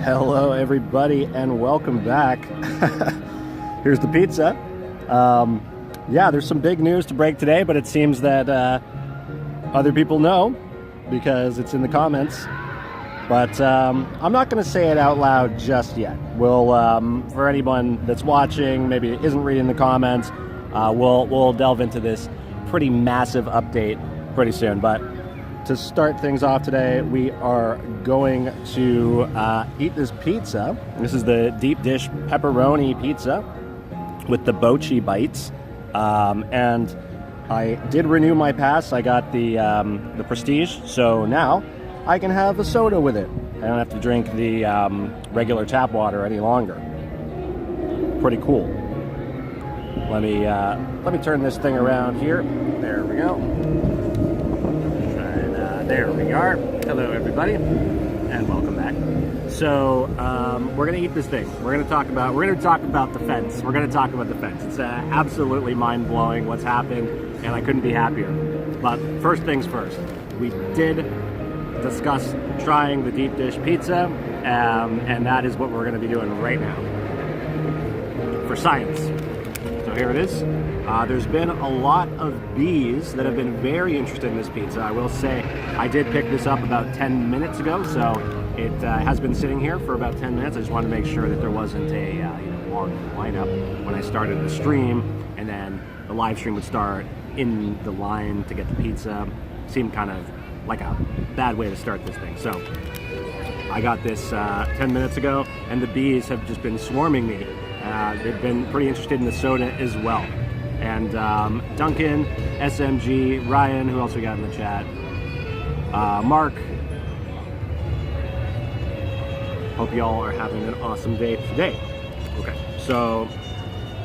Hello everybody and welcome back. Here's the pizza. Yeah, there's some big news to break today, but it seems that other people know because it's in the comments. But I'm not going to say it out loud just yet. We'll, for anyone that's watching, maybe isn't reading the comments, we'll delve into this pretty massive update pretty soon. But to start things off today, we are going to eat this pizza. This is the deep dish pepperoni pizza with the bochi bites. And I did renew my pass. I got the Prestige, so now I can have a soda with it. I don't have to drink the regular tap water any longer. Pretty cool. Let me turn this thing around here. There we go. There we are. Hello everybody, and welcome back. So we're gonna eat this thing. We're gonna talk about the fence. We're gonna talk about the fence. It's absolutely mind-blowing what's happened, and I couldn't be happier. But first things first, we did discuss trying the deep dish pizza, and that is what we're gonna be doing right now for science. So here it is. There's been a lot of bees that have been very interested in this pizza. I will say I did pick this up about 10 minutes ago, so it has been sitting here for about 10 minutes. I just wanted to make sure that there wasn't a long lineup when I started the stream, and then the live stream would start in the line to get the pizza. Seemed kind of like a bad way to start this thing. So I got this 10 minutes ago, and the bees have just been swarming me. They've been pretty interested in the soda as well. And Duncan, SMG, Ryan, who else we got in the chat? Mark. Hope y'all are having an awesome day today. Okay, so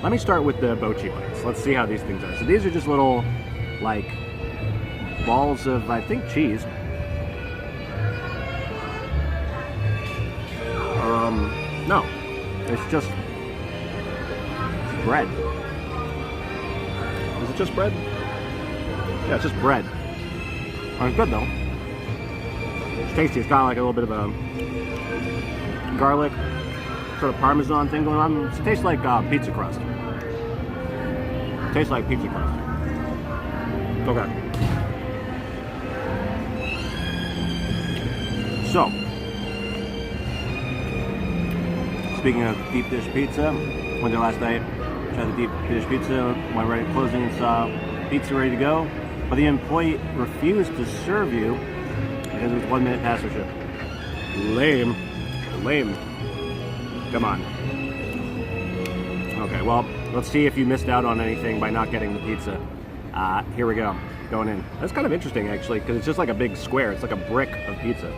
let me start with the bochi bites. Let's see how these things are. So these are just little, like, balls of, I think, cheese. No, it's just bread. Is it just bread? Yeah, it's just bread. Oh, it's good though. It's tasty. It's got like a little bit of a garlic, sort of Parmesan thing going on. It tastes like pizza crust. It tastes like pizza crust. Okay. So, speaking of deep dish pizza, went there last night. Tried the deep dish pizza, went right at closing and saw pizza ready to go, but the employee refused to serve you because it was 1 minute past their shift. Lame. Lame. Come on. Okay, well, let's see if you missed out on anything by not getting the pizza. Here we go, going in. That's kind of interesting actually, because it's just like a big square. It's like a brick of pizza.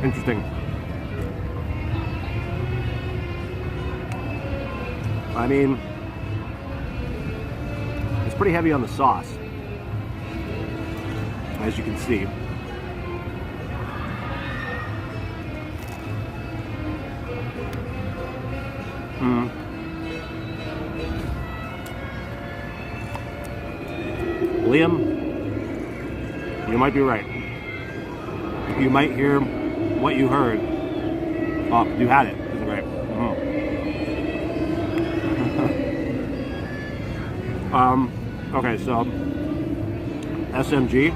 Interesting. I mean, it's pretty heavy on the sauce, as you can see. Liam, you might be right. You might hear what you heard. Oh, you had it. Isn't right. Okay, so SMG,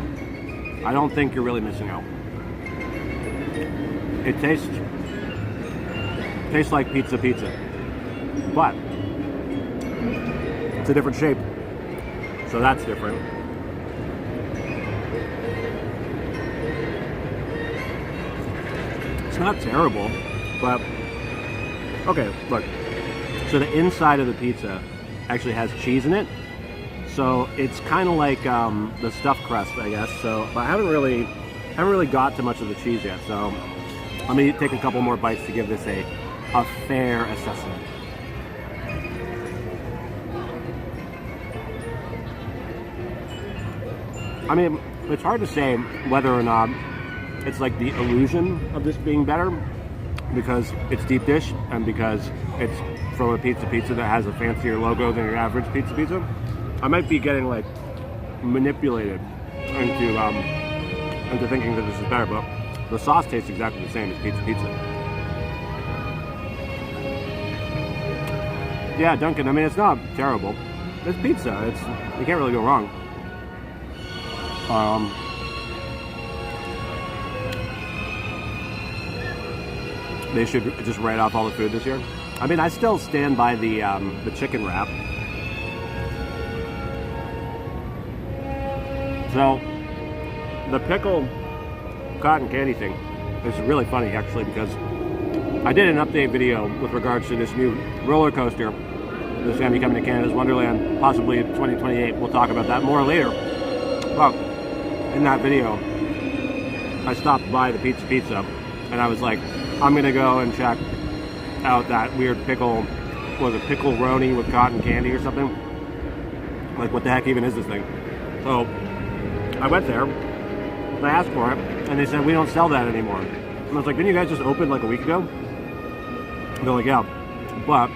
I don't think you're really missing out. It tastes like pizza, but it's a different shape, so that's different. It's not terrible, but okay, look. So the inside of the pizza actually has cheese in it, so it's kind of like the stuffed crust, I guess. So, but I haven't really got to much of the cheese yet. So let me take a couple more bites to give this a fair assessment. I mean, it's hard to say whether or not it's like the illusion of this being better, because it's deep dish and because it's from a pizza that has a fancier logo than your average pizza, I might be getting like manipulated into thinking that this is better, but the sauce tastes exactly the same as pizza. Yeah, Duncan, I mean, it's not terrible. It's pizza. You can't really go wrong. They should just write off all the food this year. I mean, I still stand by the chicken wrap. So, the pickle cotton candy thing is really funny, actually, because I did an update video with regards to this new roller coaster that's going to be coming to Canada's Wonderland, possibly 2028. We'll talk about that more later. Well, in that video, I stopped by the Pizza, and I was like, I'm going to go and check out that weird pickle, was it pickle-roni with cotton candy or something? Like, what the heck even is this thing? So, I went there, I asked for it, and they said, we don't sell that anymore. And I was like, didn't you guys just open like a week ago? And they're like, yeah, but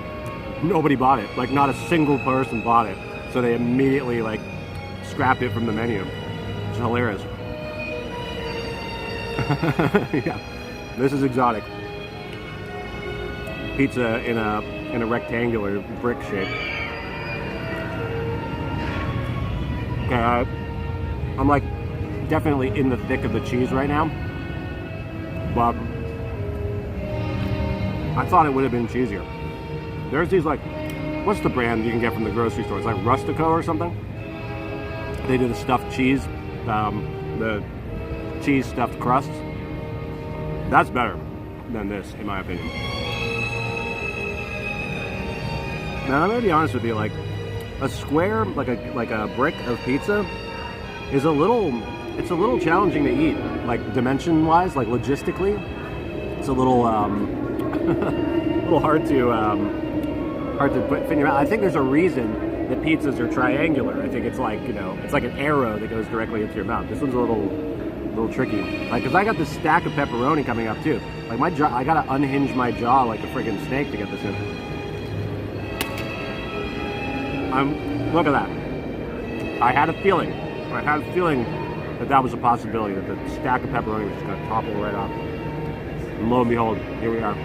nobody bought it. Like, not a single person bought it. So they immediately, like, scrapped it from the menu. It's hilarious. Yeah, this is exotic. Pizza in a rectangular brick shape. Okay, I'm like definitely in the thick of the cheese right now, but I thought it would have been cheesier. There's these, like, what's the brand you can get from the grocery store? It's like Rustico or something. They do the stuffed cheese, the cheese stuffed crusts. That's better than this, in my opinion. Now, I'm gonna be honest with you, like, a square, like a brick of pizza is a little challenging to eat, like dimension-wise, like logistically. It's a little little hard to fit in your mouth. I think there's a reason that pizzas are triangular. I think it's like, you know, it's like an arrow that goes directly into your mouth. This one's a little tricky. Like, cause I got this stack of pepperoni coming up too. Like my jaw, I gotta unhinge my jaw like a freaking snake to get this in. Look at that. I had a feeling that was a possibility, that the stack of pepperoni was just gonna topple right off. And lo and behold, here we are.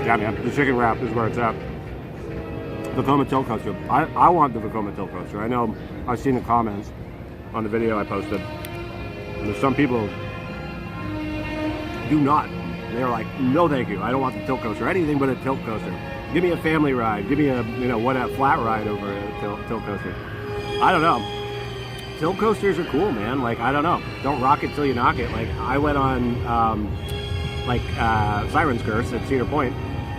Yeah, man, the chicken wrap is where it's at. Vekoma Tilt Coaster. I want the Vekoma Tilt Coaster. I know I've seen the comments on the video I posted. And there's some people do not. They're like, no thank you. I don't want the tilt coaster. Anything but a tilt coaster. Give me a family ride. Give me a, a flat ride over a tilt coaster. I don't know. Tilt coasters are cool, man. Like, I don't know. Don't rock it till you knock it. Like, I went on, Siren's Curse at Cedar Point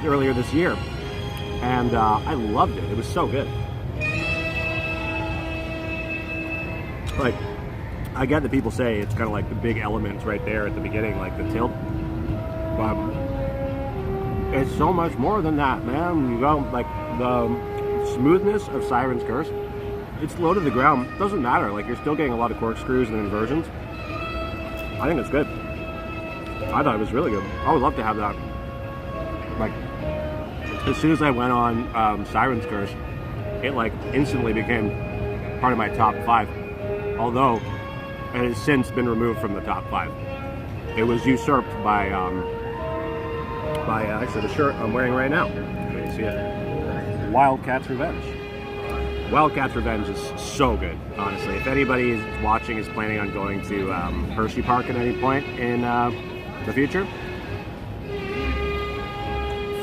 earlier this year. And I loved it. It was so good. Like, I get that people say it's kind of like the big elements right there at the beginning, like the tilt. But it's so much more than that, man. You go, like, the smoothness of Siren's Curse, it's low to the ground. It doesn't matter. Like, you're still getting a lot of corkscrews and inversions. I think it's good. I thought it was really good. I would love to have that. Like, as soon as I went on Siren's Curse, it, like, instantly became part of my top 5. Although it has since been removed from the top 5. It was usurped by actually the shirt I'm wearing right now. You can see it. Wildcats Revenge. Wildcats Revenge is so good, honestly. If anybody is watching is planning on going to Hershey Park at any point in the future,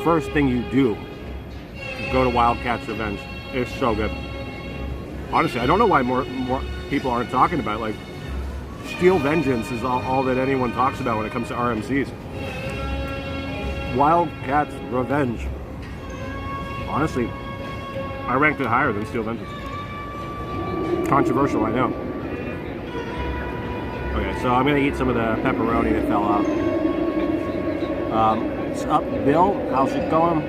first thing you do, go to Wildcats Revenge. It's so good. Honestly, I don't know why more people aren't talking about it. Like, Steel Vengeance is all that anyone talks about when it comes to RMCs. Wildcats Revenge. Honestly, I ranked it higher than Steel Vengeance. Controversial, I know. Okay, so I'm gonna eat some of the pepperoni that fell out. It's up, Bill. How's it going?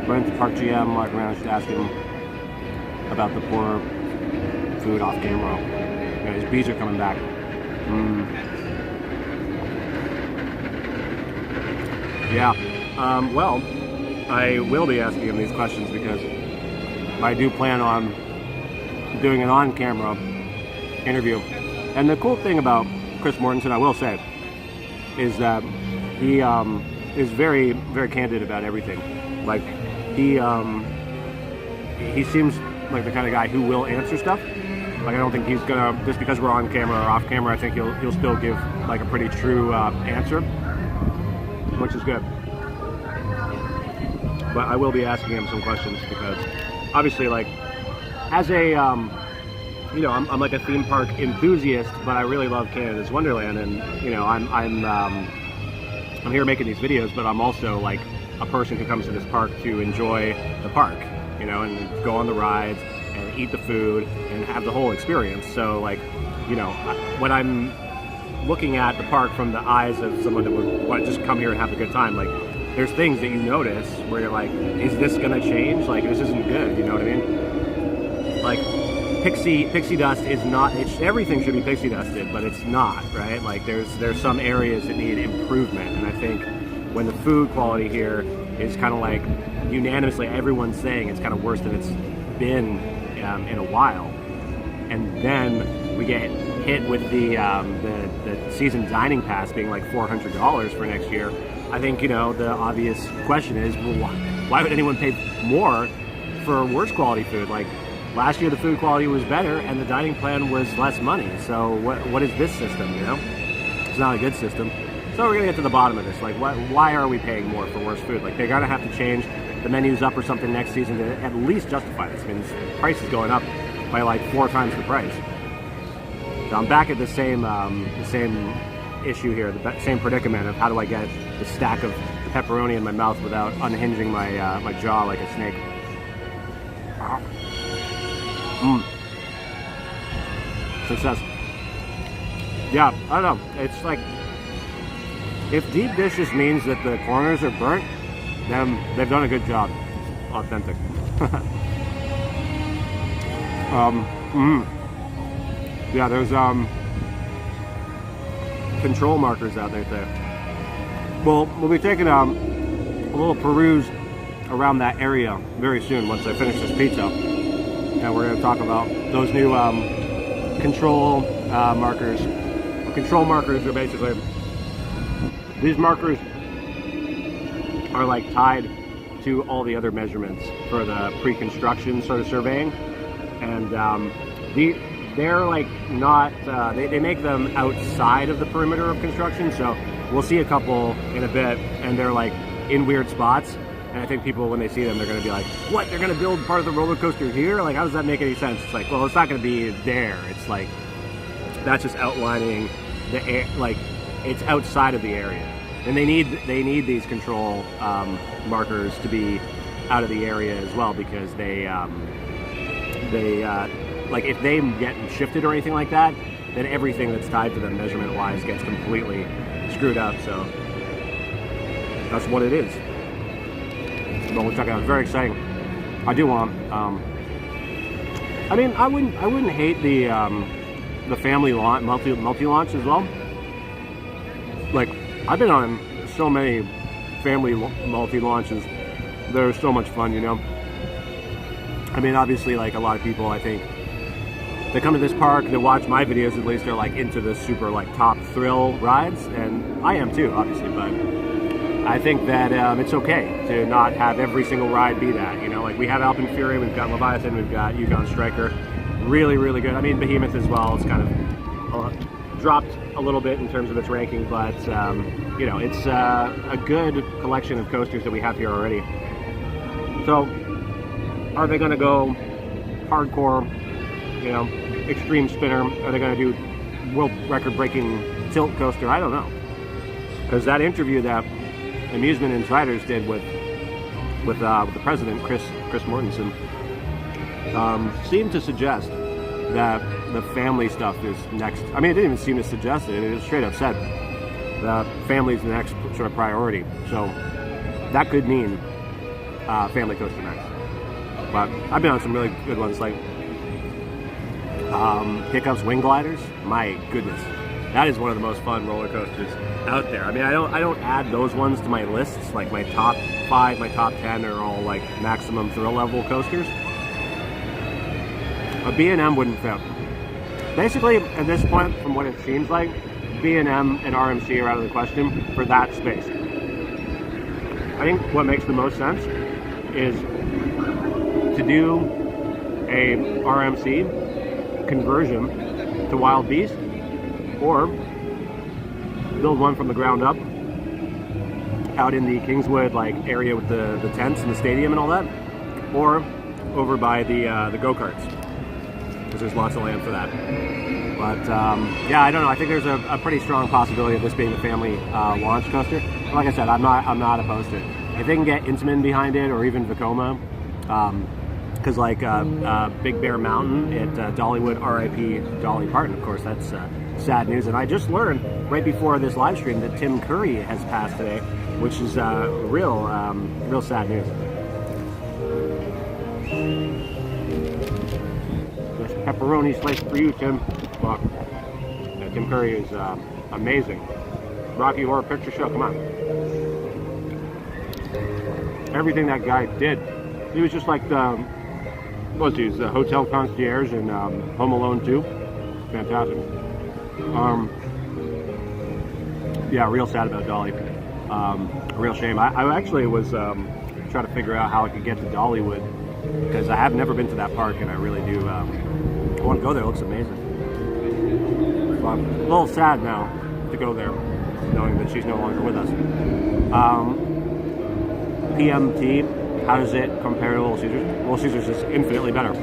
Went to Park GM, Mark around, just asking him about the poor food off camera. Yeah, his bees are coming back. Yeah. Well, I will be asking him these questions because I do plan on doing an on-camera interview. And the cool thing about Chris Mortensen, I will say, is that he is very, very candid about everything. Like, he seems like the kind of guy who will answer stuff. Like, I don't think he's gonna, just because we're on camera or off camera, I think he'll still give like a pretty true answer, which is good. But I will be asking him some questions because obviously, like, as a you know, I'm like a theme park enthusiast, but I really love Canada's Wonderland, and you know, I'm here making these videos, but I'm also like a person who comes to this park to enjoy the park, you know, and go on the rides and eat the food and have the whole experience. So like, you know, when I'm looking at the park from the eyes of someone that would want to just come here and have a good time, like, there's things that you notice where you're like, is this gonna change? Like, this isn't good, you know what I mean? Like, pixie dust is not, everything should be pixie dusted, but it's not, right? Like, there's some areas that need improvement, and I think when the food quality here is kind of like unanimously everyone's saying it's kind of worse than it's been in a while, and then we get hit with the season dining pass being like $400 for next year. I think, you know, the obvious question is, well, why would anyone pay more for worse quality food? Like, last year the food quality was better and the dining plan was less money. So what is this system, you know? It's not a good system. So we're gonna get to the bottom of this. Like, why are we paying more for worse food? Like, they're gonna have to change the menus up or something next season to at least justify this. I mean, the price is going up by like 4 times the price. So I'm back at the same issue here, the same predicament of how do I get the stack of pepperoni in my mouth without unhinging my my jaw like a snake. Success. Yeah, I don't know. It's like, if deep dish just means that the corners are burnt, then they've done a good job. Authentic. Yeah, there's control markers out there today. Well, we'll be taking a little peruse around that area very soon once I finish this pizza. And we're going to talk about those new control markers. Control markers are basically, these markers are like tied to all the other measurements for the pre-construction sort of surveying. And they're like not, they make them outside of the perimeter of construction. So we'll see a couple in a bit, and they're like in weird spots. And I think people, when they see them, they're going to be like, what, they're going to build part of the roller coaster here? Like, how does that make any sense? It's like, well, it's not going to be there. It's like, that's just outlining the air, like, it's outside of the area. And they need these control markers to be out of the area as well, because they like, if they get shifted or anything like that, then everything that's tied to them measurement-wise gets completely screwed up. So that's what it is. But we'll check it out. It's very exciting. I do want. I mean, I wouldn't hate the family launch, multi launch as well. Like, I've been on so many family multi launches. They're so much fun, you know. I mean, obviously, like, a lot of people, I think, they come to this park, they watch my videos at least, they're like into the super like top thrill rides, and I am too, obviously, but I think that it's okay to not have every single ride be that, you know. Like, we have Alpine Fury, we've got Leviathan, we've got Yukon Striker, really, really good. I mean, Behemoth as well, it's kind of dropped a little bit in terms of its ranking, but you know, it's a good collection of coasters that we have here already. So, are they going to go hardcore, you know, extreme spinner? Are they going to do world record breaking tilt coaster? I don't know, because that interview that Amusement Insiders did with the president, Chris Mortensen, seemed to suggest that the family stuff is next. I mean, it didn't even seem to suggest it. It straight up said the family's the next sort of priority. So that could mean family coaster next. But I've been on some really good ones, like Hiccups Wing Gliders. My goodness, That is one of the most fun roller coasters out there. I mean, I don't add those ones to my lists. Like my top 5, my top 10 are all like maximum thrill level coasters. A B&M wouldn't fit. Basically, at this point, from what it seems like, B&M and RMC are out of the question for that space. I think what makes the most sense is to do a RMC conversion to Wild Beast, or build one from the ground up out in the Kingswood like area with the tents and the stadium and all that, or over by the go-karts, because there's lots of land for that. But yeah, I don't know. I think there's a pretty strong possibility of this being a family launch coaster. But like I said, I'm not opposed to it. If they can get Intamin behind it, or even Vekoma, because like Big Bear Mountain at Dollywood, RIP Dolly Parton, of course, that's sad news. And I just learned right before this live stream that Tim Curry has passed today, which is real sad news. This pepperoni sliced for you, Tim. Well, yeah, Tim Curry is amazing. Rocky Horror Picture Show, come on. Everything that guy did. He was just like the, what was he? The hotel concierge in Home Alone 2. Fantastic. Yeah, real sad about Dolly. A real shame. I actually was trying to figure out how I could get to Dollywood, because I have never been to that park, and I really do want to go there. It looks amazing. So I'm a little sad now to go there, knowing that she's no longer with us. PMT, how does it compare to Little Caesars? Little Caesars is infinitely better.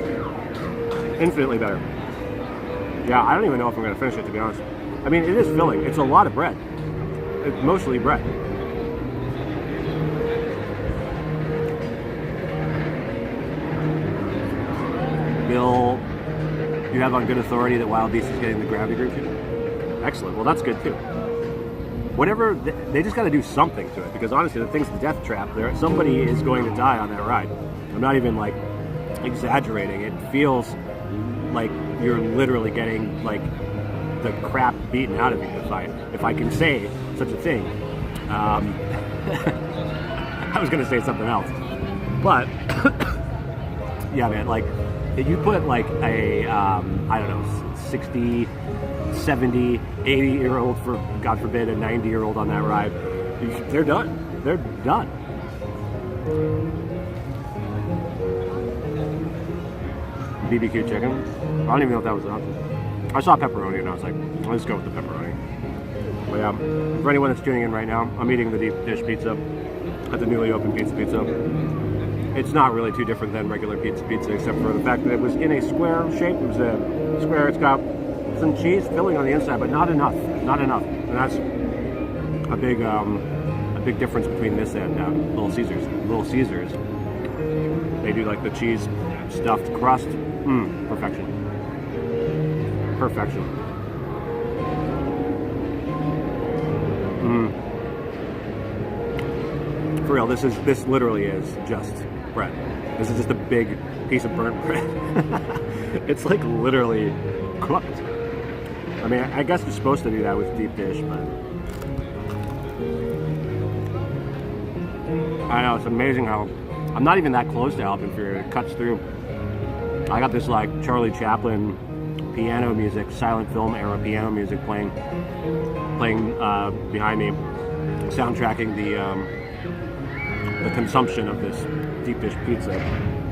Infinitely better. Yeah, I don't even know if I'm going to finish it, to be honest. I mean, it is filling. It's a lot of bread. It's mostly bread. Bill, you have on good authority that Wild Beast is getting the gravity group too? Excellent. Well, that's good too. Whatever, they just got to do something to it, because honestly, the thing's the death trap. There, somebody is going to die on that ride. I'm not even like exaggerating. It feels like you're literally getting like the crap beaten out of you, if I can say such a thing. I was gonna say something else, but yeah, man, like if you put like a I don't know, 60, 70, 80-year-old, for God forbid a 90-year-old on that ride, they're done. They're done. BBQ chicken. I don't even know if that was an option. I saw pepperoni and I was like, let's go with the pepperoni. But yeah, for anyone that's tuning in right now, I'm eating the deep dish pizza at the newly opened Pizza. It's not really too different than regular pizza, except for the fact that it was in a square shape. It was a square. It's got some cheese filling on the inside, but not enough. Not enough. And that's a big difference between this and Little Caesars. Little Caesars, they do like the cheese stuffed crust. Perfection. Perfection. For real, this literally is just bread. This is just a big piece of burnt bread. It's like literally cooked. I mean, I guess you're supposed to do that with deep dish, but I know, it's amazing how I'm not even that close to Alvin Fury. It cuts through. I got this like Charlie Chaplin piano music, silent film era piano music playing behind me, soundtracking the consumption of this deep dish pizza.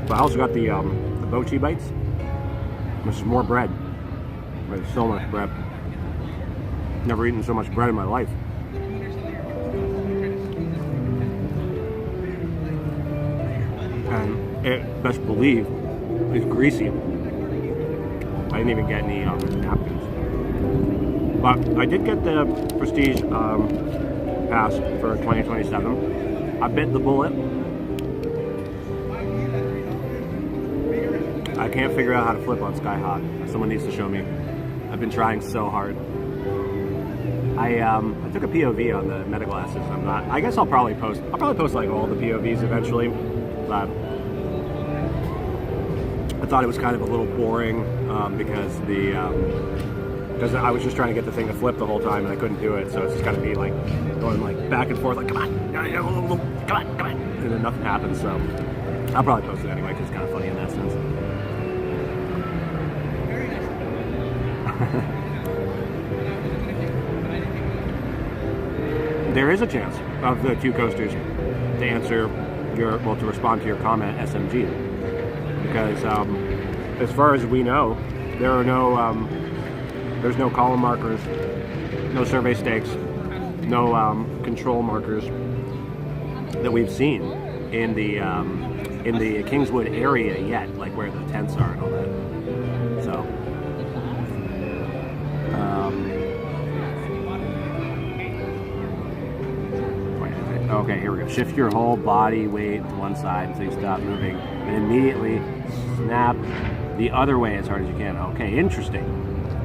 But I also got the Bochi bites, which is more bread. There's so much bread. Never eaten so much bread in my life. And it, best believe, is greasy. I didn't even get any napkins. But I did get the Prestige pass for 2027. I bit the bullet. I can't figure out how to flip on Sky Hot. Someone needs to show me. I've been trying so hard. I took a POV on the meta glasses. I guess I'll probably post like all the POVs eventually. But I thought it was kind of a little boring because because I was just trying to get the thing to flip the whole time and I couldn't do it, so it's just got to be like going like back and forth, like come on, and then nothing happens. So I'll probably post it anyway because it's kind of funny in that sense. There is a chance of the two coasters to answer to respond to your comment, SMG, because as far as we know, there are no there's no column markers, no survey stakes, no control markers that we've seen in the Kingswood area yet, like where the tents are and all that. So okay, here we go. Shift your whole body weight to one side until you stop moving, and immediately snap the other way as hard as you can. Okay, interesting.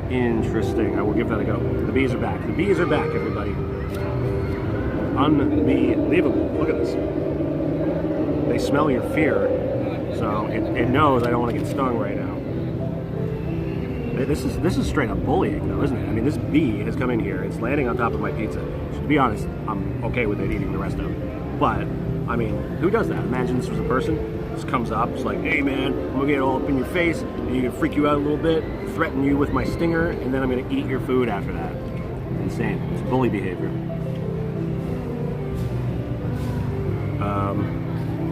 Interesting. I will give that a go. The bees are back. The bees are back, everybody. Unbelievable. Look at this. They smell your fear, so it knows I don't want to get stung right now. This is straight up bullying, though, isn't it? I mean, this bee has come in here. It's landing on top of my pizza. So to be honest, I'm okay with it eating the rest of it. But, I mean, who does that? Imagine this was a person. Just comes up, it's like, hey man, I'm gonna get all up in your face, and you can freak you out a little bit, threaten you with my stinger, and then I'm gonna eat your food after that. Insane. It's bully behavior.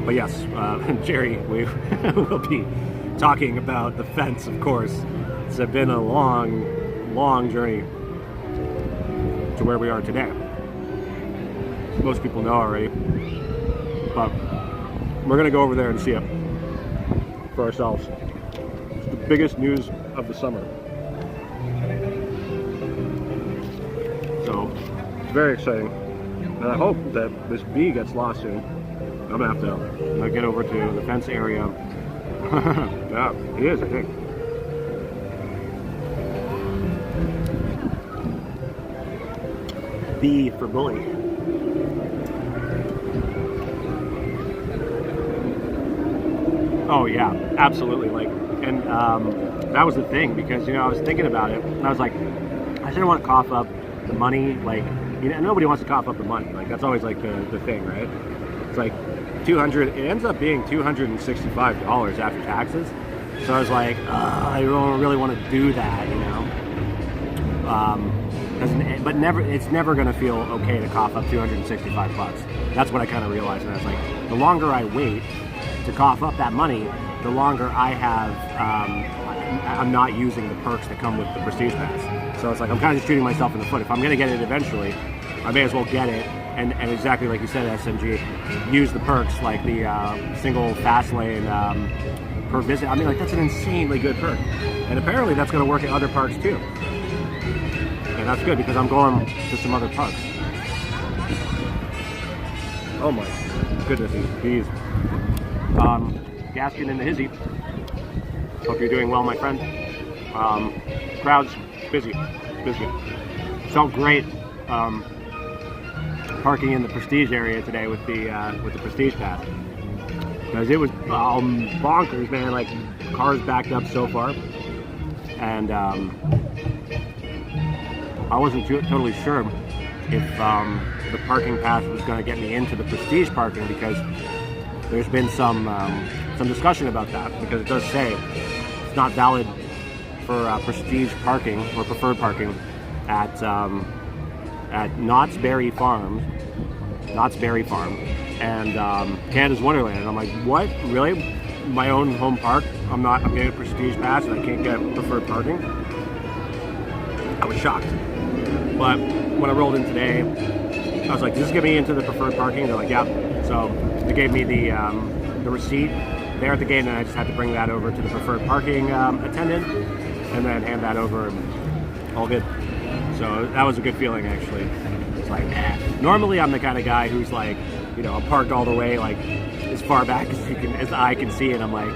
But yes, Jerry, we will be talking about the fence, of course. It's been a long, long journey to where we are today. Most people know already, but we're going to go over there and see it for ourselves. It's the biggest news of the summer. So, it's very exciting. And I hope that this bee gets lost soon. I'm going to have to get over to the fence area. Yeah, he is, I think. B for bully. Oh yeah, absolutely. Like, and that was the thing, because I was thinking about it, and I was like, I shouldn't want to cough up the money. Like, nobody wants to cough up the money. Like, that's always like the thing, right? It's like $200. It ends up being $265 after taxes. So I was like, I don't really want to do that, but it's never going to feel okay to cough up $265. That's what I kind of realized, and I was like, the longer I wait to cough up that money, the longer I have, I'm not using the perks that come with the Prestige Pass. So it's like, I'm kind of just shooting myself in the foot. If I'm going to get it eventually, I may as well get it, and exactly like you said, SMG, use the perks, like the single fast lane per visit. I mean, like, that's an insanely good perk. And apparently that's going to work at other parks too. And that's good, because I'm going to some other parks. Oh my goodness, these bees. Gaskin in the hizzy. Hope you're doing well, my friend. Crowd's busy. Felt great parking in the Prestige area today with the Prestige Pass, because it was bonkers, man. Like, cars backed up so far, and I wasn't totally sure if the parking pass was going to get me into the Prestige parking, because there's been some discussion about that, because it does say it's not valid for Prestige parking or preferred parking at Knott's Berry Farm, and Canada's Wonderland. And I'm like, what? Really? My own home park? I'm getting a Prestige pass and I can't get preferred parking? I was shocked. But when I rolled in today, I was like, does this get me into the preferred parking? They're like, yeah. So they gave me the receipt there at the gate, and I just had to bring that over to the preferred parking attendant, and then hand that over, and all good. So that was a good feeling, actually. It's like, normally I'm the kind of guy who's like, I'm parked all the way, like, as far back as the eye can see, and I'm like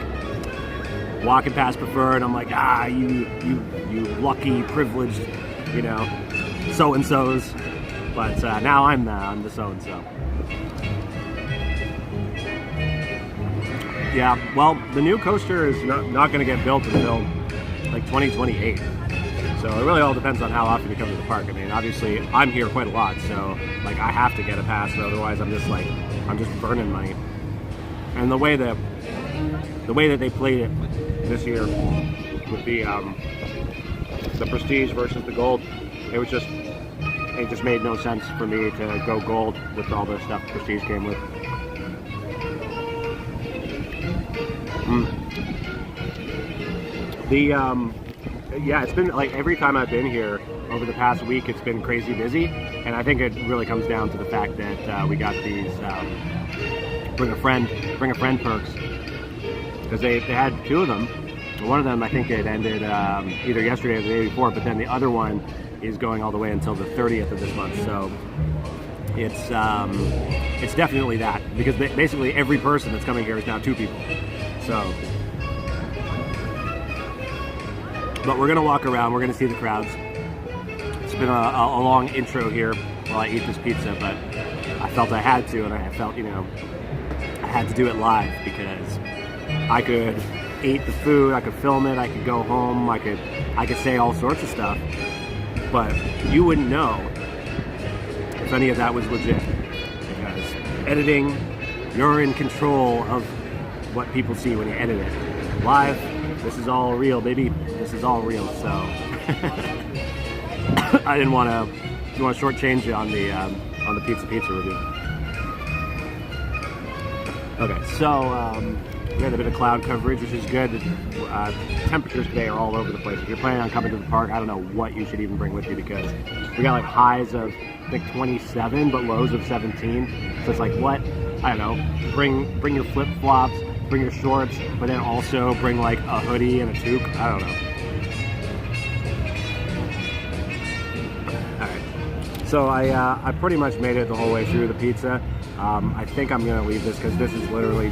walking past preferred, and I'm like, you lucky, privileged, so-and-sos. But now I'm the so-and-so. Yeah, well, the new coaster is not going to get built until like 2028. So it really all depends on how often you come to the park. I mean, obviously I'm here quite a lot, so like I have to get a pass, but otherwise I'm just burning money. And the way that they played it this year with the Prestige versus the Gold, it just made no sense for me to go Gold with all the stuff the Prestige came with. Yeah, it's been like every time I've been here over the past week, it's been crazy busy, and I think it really comes down to the fact that we got these bring a friend perks, because they had two of them. One of them, I think it ended either yesterday or the day before, but then the other one is going all the way until the 30th of this month. So it's definitely that, because basically every person that's coming here is now two people. So. But we're gonna walk around, we're gonna see the crowds. It's been a long intro here while I eat this pizza, but I felt I had to, and I felt, you know, I had to do it live, because I could eat the food, I could film it, I could go home, I could say all sorts of stuff, but you wouldn't know if any of that was legit, because editing, you're in control of what people see when you edit it. Live, this is all real, baby. This is all real, so I didn't want to shortchange you on the pizza review. Okay, so we had a bit of cloud coverage, which is good. Temperatures today are all over the place. If you're planning on coming to the park, I don't know what you should even bring with you, because we got like highs of I think 27, but lows of 17. So it's like, what? I don't know. Bring your flip flops. Bring your shorts, but then also bring like a hoodie and a toque. I don't know. Alright, so I pretty much made it the whole way through the pizza. I think I'm gonna leave this, because this is literally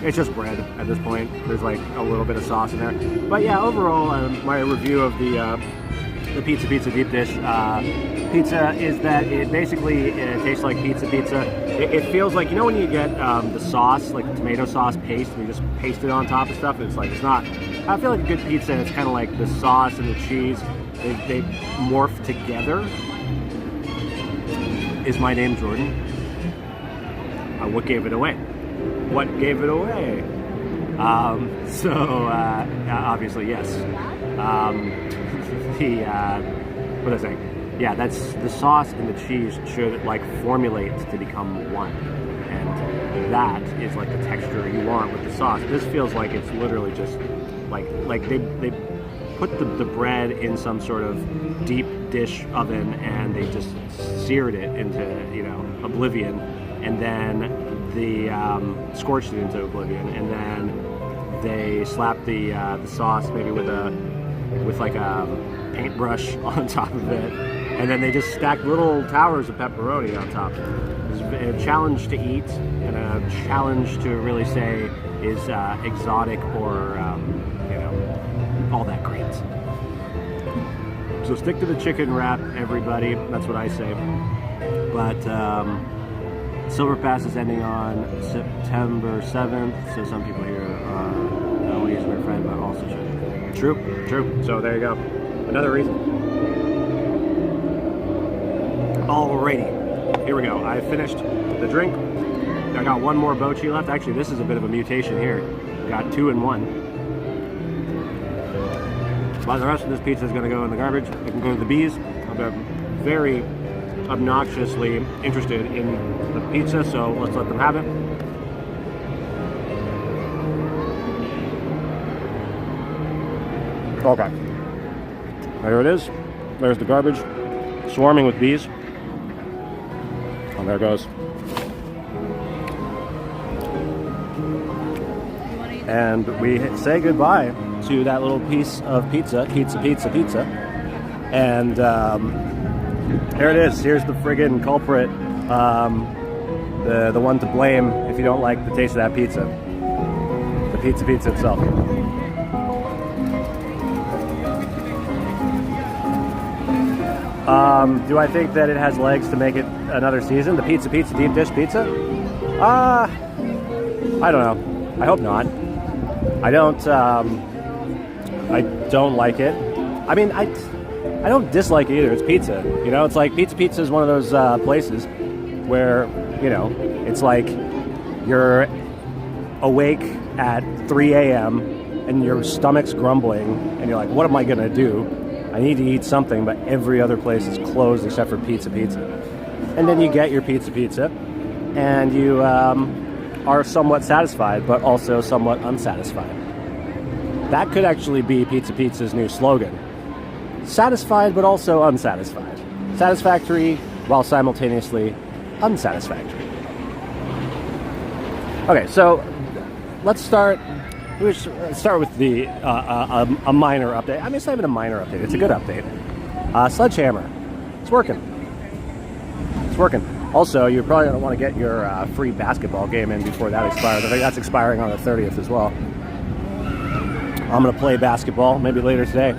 it's just bread at this point. There's like a little bit of sauce in there. But yeah, overall, my review of the pizza deep dish pizza is that it basically tastes like pizza. It feels like, you know, when you get the sauce, like the tomato sauce paste, and you just paste it on top of stuff, it's like, it's not, I feel like a good pizza is kind of like the sauce and the cheese, they morph together. Is my name Jordan? What gave it away? What gave it away? Obviously yes. What was I saying? Yeah, that's the sauce and the cheese should like formulate to become one, and that is like the texture you want with the sauce. This feels like it's literally just like they put the bread in some sort of deep dish oven, and they just seared it into, you know, oblivion, and then the scorched it into oblivion, and then they slapped the sauce maybe with like a paintbrush on top of it, and then they just stacked little towers of pepperoni on top. It's a challenge to eat, and a challenge to really say is exotic or you know, all that great. So stick to the chicken wrap, everybody. That's what I say. But Silver Pass is ending on September 7th, so some people here not only use my friend, but also should. True. So there you go. Another reason. Alrighty, here we go. I finished the drink. I got one more bochi left. Actually, this is a bit of a mutation here. Got 2 in 1. But the rest of this pizza is going to go in the garbage. It can go to the bees. I'm very obnoxiously interested in the pizza, so let's let them have it. Okay. There it is. There's the garbage, swarming with bees. Oh, there it goes. And we say goodbye to that little piece of pizza. And there it is. Here's the friggin' culprit, the one to blame if you don't like the taste of that pizza. The pizza itself. Do I think that it has legs to make it another season? The pizza deep dish pizza? I don't know. I hope not. I don't like it. I mean, I don't dislike it either. It's pizza. You know, it's like Pizza is one of those places where, you know, it's like you're awake at 3 a.m. and your stomach's grumbling and you're like, what am I going to do? I need to eat something, but every other place is closed except for Pizza. And then you get your Pizza and you are somewhat satisfied, but also somewhat unsatisfied. That could actually be Pizza's new slogan. Satisfied, but also unsatisfied. Satisfactory, while simultaneously unsatisfactory. Okay, so let's start. We should start with the a minor update. I mean, it's not even a minor update. It's a good update. Sledgehammer. It's working. It's working. Also, you're probably going to want to get your free basketball game in before that expires. I think that's expiring on the 30th as well. I'm going to play basketball maybe later today.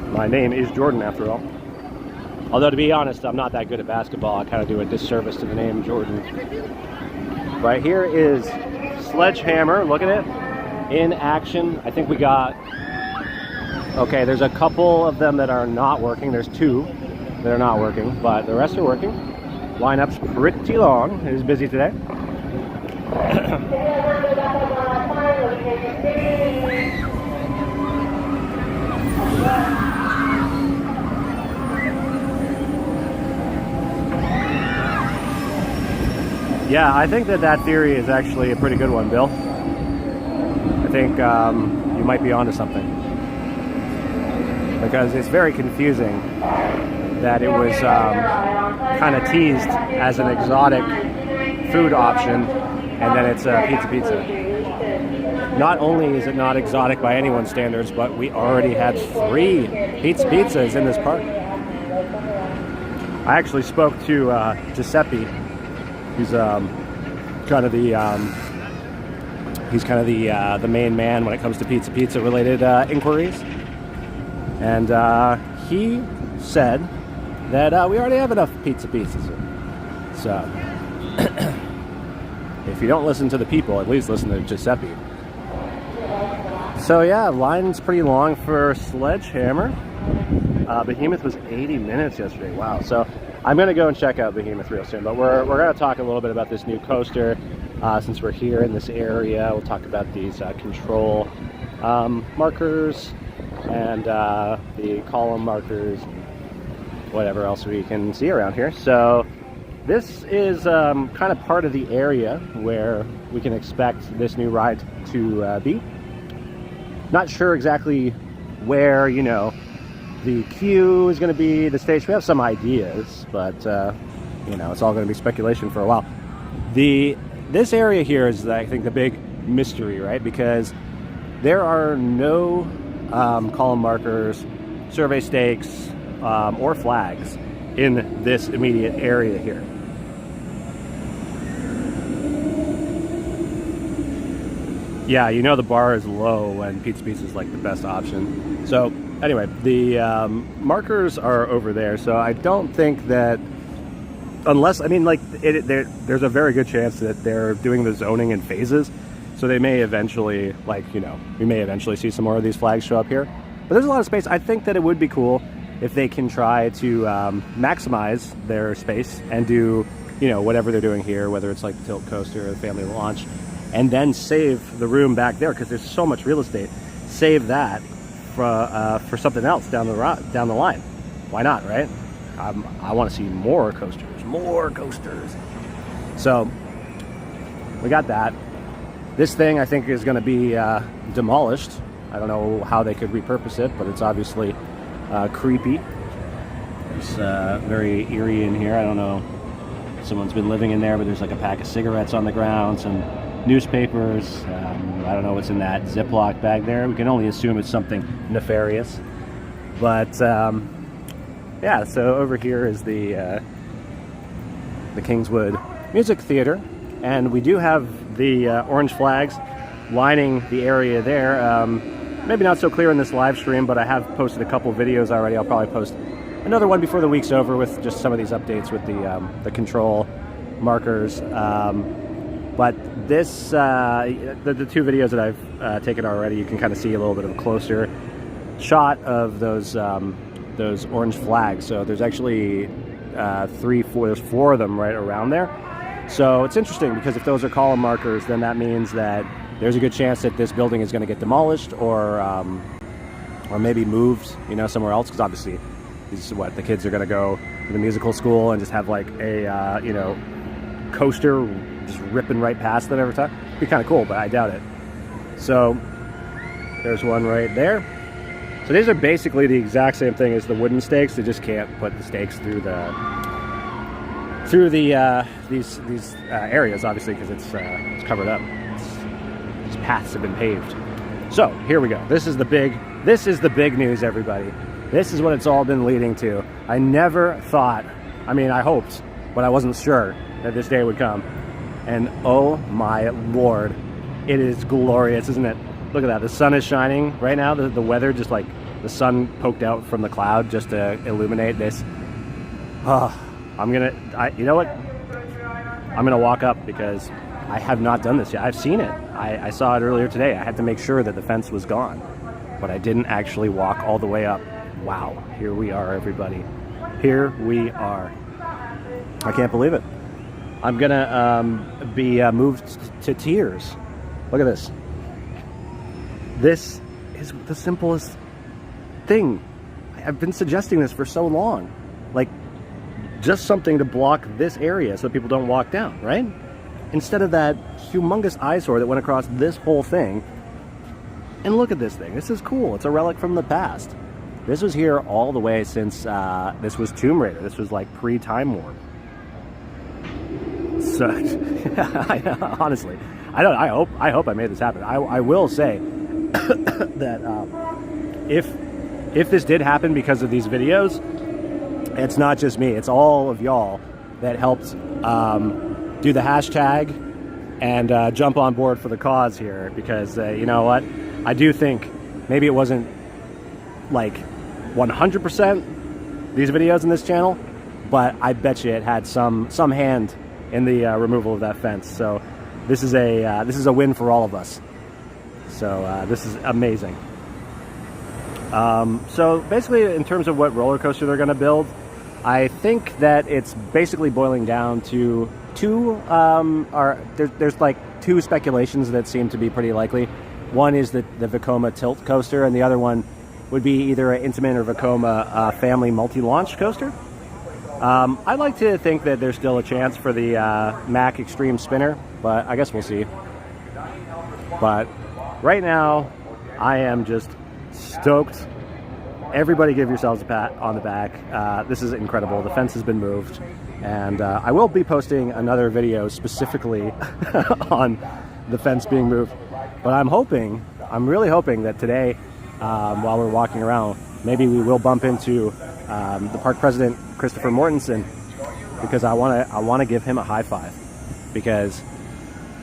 My name is Jordan, after all. Although, to be honest, I'm not that good at basketball. I kind of do a disservice to the name Jordan. Right here is Sledgehammer. Look at it. In action. I think we got... Okay, there's a couple of them that are not working. There's 2 that are not working, but the rest are working. Lineup's pretty long. It is busy today. Yeah, I think that theory is actually a pretty good one, Bill. I think you might be onto something. Because it's very confusing that it was kind of teased as an exotic food option, and then it's Pizza. Not only is it not exotic by anyone's standards, but we already had 3 Pizzas in this park. I actually spoke to Giuseppe. He's kind of the main man when it comes to Pizza related inquiries, and he said that we already have enough Pizzas. So if you don't listen to the people, at least listen to Giuseppe. So yeah, line's pretty long for Sledgehammer. Behemoth was 80 minutes yesterday. Wow. So I'm going to go and check out Behemoth real soon, but we're going to talk a little bit about this new coaster since we're here in this area. We'll talk about these control markers and the column markers, whatever else we can see around here. So this is kind of part of the area where we can expect this new ride to be. Not sure exactly where, you know, the queue is going to be, the stage. We have some ideas, but you know, it's all going to be speculation for a while. This area here is, I think, the big mystery, right? Because there are no column markers, survey stakes, or flags in this immediate area here. Yeah, you know the bar is low when Pizza is like the best option. So anyway, the markers are over there, so I don't think that, unless, I mean, like, there's a very good chance that they're doing the zoning in phases, so they may eventually, like, you know, we may eventually see some more of these flags show up here. But there's a lot of space. I think that it would be cool if they can try to maximize their space and do, you know, whatever they're doing here, whether it's like the tilt coaster or the family launch, and then save the room back there, because there's so much real estate. Save that for something else down the line. Why not, right? I want to see more coasters. So we got that. This thing, I think, is going to be demolished. I don't know how they could repurpose it, but it's obviously creepy. It's very eerie in here. I don't know if someone's been living in there, but there's like a pack of cigarettes on the ground, some newspapers. I don't know what's in that Ziploc bag there. We can only assume it's something nefarious. But yeah, so over here is the Kingswood Music Theater, and we do have the orange flags lining the area there. Maybe not so clear in this live stream, but I have posted a couple videos already. I'll probably post another one before the week's over with just some of these updates with the control markers. But this, the 2 videos that I've taken already, you can kind of see a little bit of a closer shot of those orange flags. So there's actually there's 4 of them right around there. So it's interesting because if those are column markers, then that means that there's a good chance that this building is going to get demolished or maybe moved, you know, somewhere else. Because obviously, this is what the kids are going to go to the musical school and just have like a you know, coaster just ripping right past them every time. It'd be kind of cool, but I doubt it. So there's one right there. So these are basically the exact same thing as the wooden stakes. They just can't put the stakes through these areas, obviously, because it's covered up. These paths have been paved. So here we go. This is the big news, everybody. This is what it's all been leading to. I never thought, I mean, I hoped, but I wasn't sure that this day would come. And oh my Lord, it is glorious, isn't it? Look at that. The sun is shining right now. The weather, just like the sun poked out from the cloud just to illuminate this. Oh, you know what? I'm gonna walk up because I have not done this yet. I've seen it. I saw it earlier today. I had to make sure that the fence was gone, but I didn't actually walk all the way up. Wow, here we are, everybody. Here we are. I can't believe it. I'm gonna be moved to tears. Look at this. This is the simplest thing. I've been suggesting this for so long. Like, just something to block this area so people don't walk down, right? Instead of that humongous eyesore that went across this whole thing. And look at this thing. This is cool. It's a relic from the past. This was here all the way since this was Tomb Raider. This was like pre-Time Warp. So, honestly, I hope I made this happen. I will say that if this did happen because of these videos, it's not just me. It's all of y'all that helped do the hashtag and jump on board for the cause here. Because you know what? I do think maybe it wasn't like 100% these videos in this channel, but I bet you it had some hand in the removal of that fence. So this is a win for all of us. So this is amazing. So basically, in terms of what roller coaster they're going to build, I think that it's basically boiling down to there's like 2 speculations that seem to be pretty likely. One is the Vekoma tilt coaster, and the other one would be either an Intamin or Vekoma family multi-launch coaster. I'd like to think that there's still a chance for the Mack Extreme Spinner, but I guess we'll see. But right now, I am just stoked. Everybody give yourselves a pat on the back. This is incredible. The fence has been moved, and I will be posting another video specifically on the fence being moved. But I'm really hoping that today, while we're walking around, maybe we will bump into the park president, Christopher Mortensen, because I want to give him a high five, because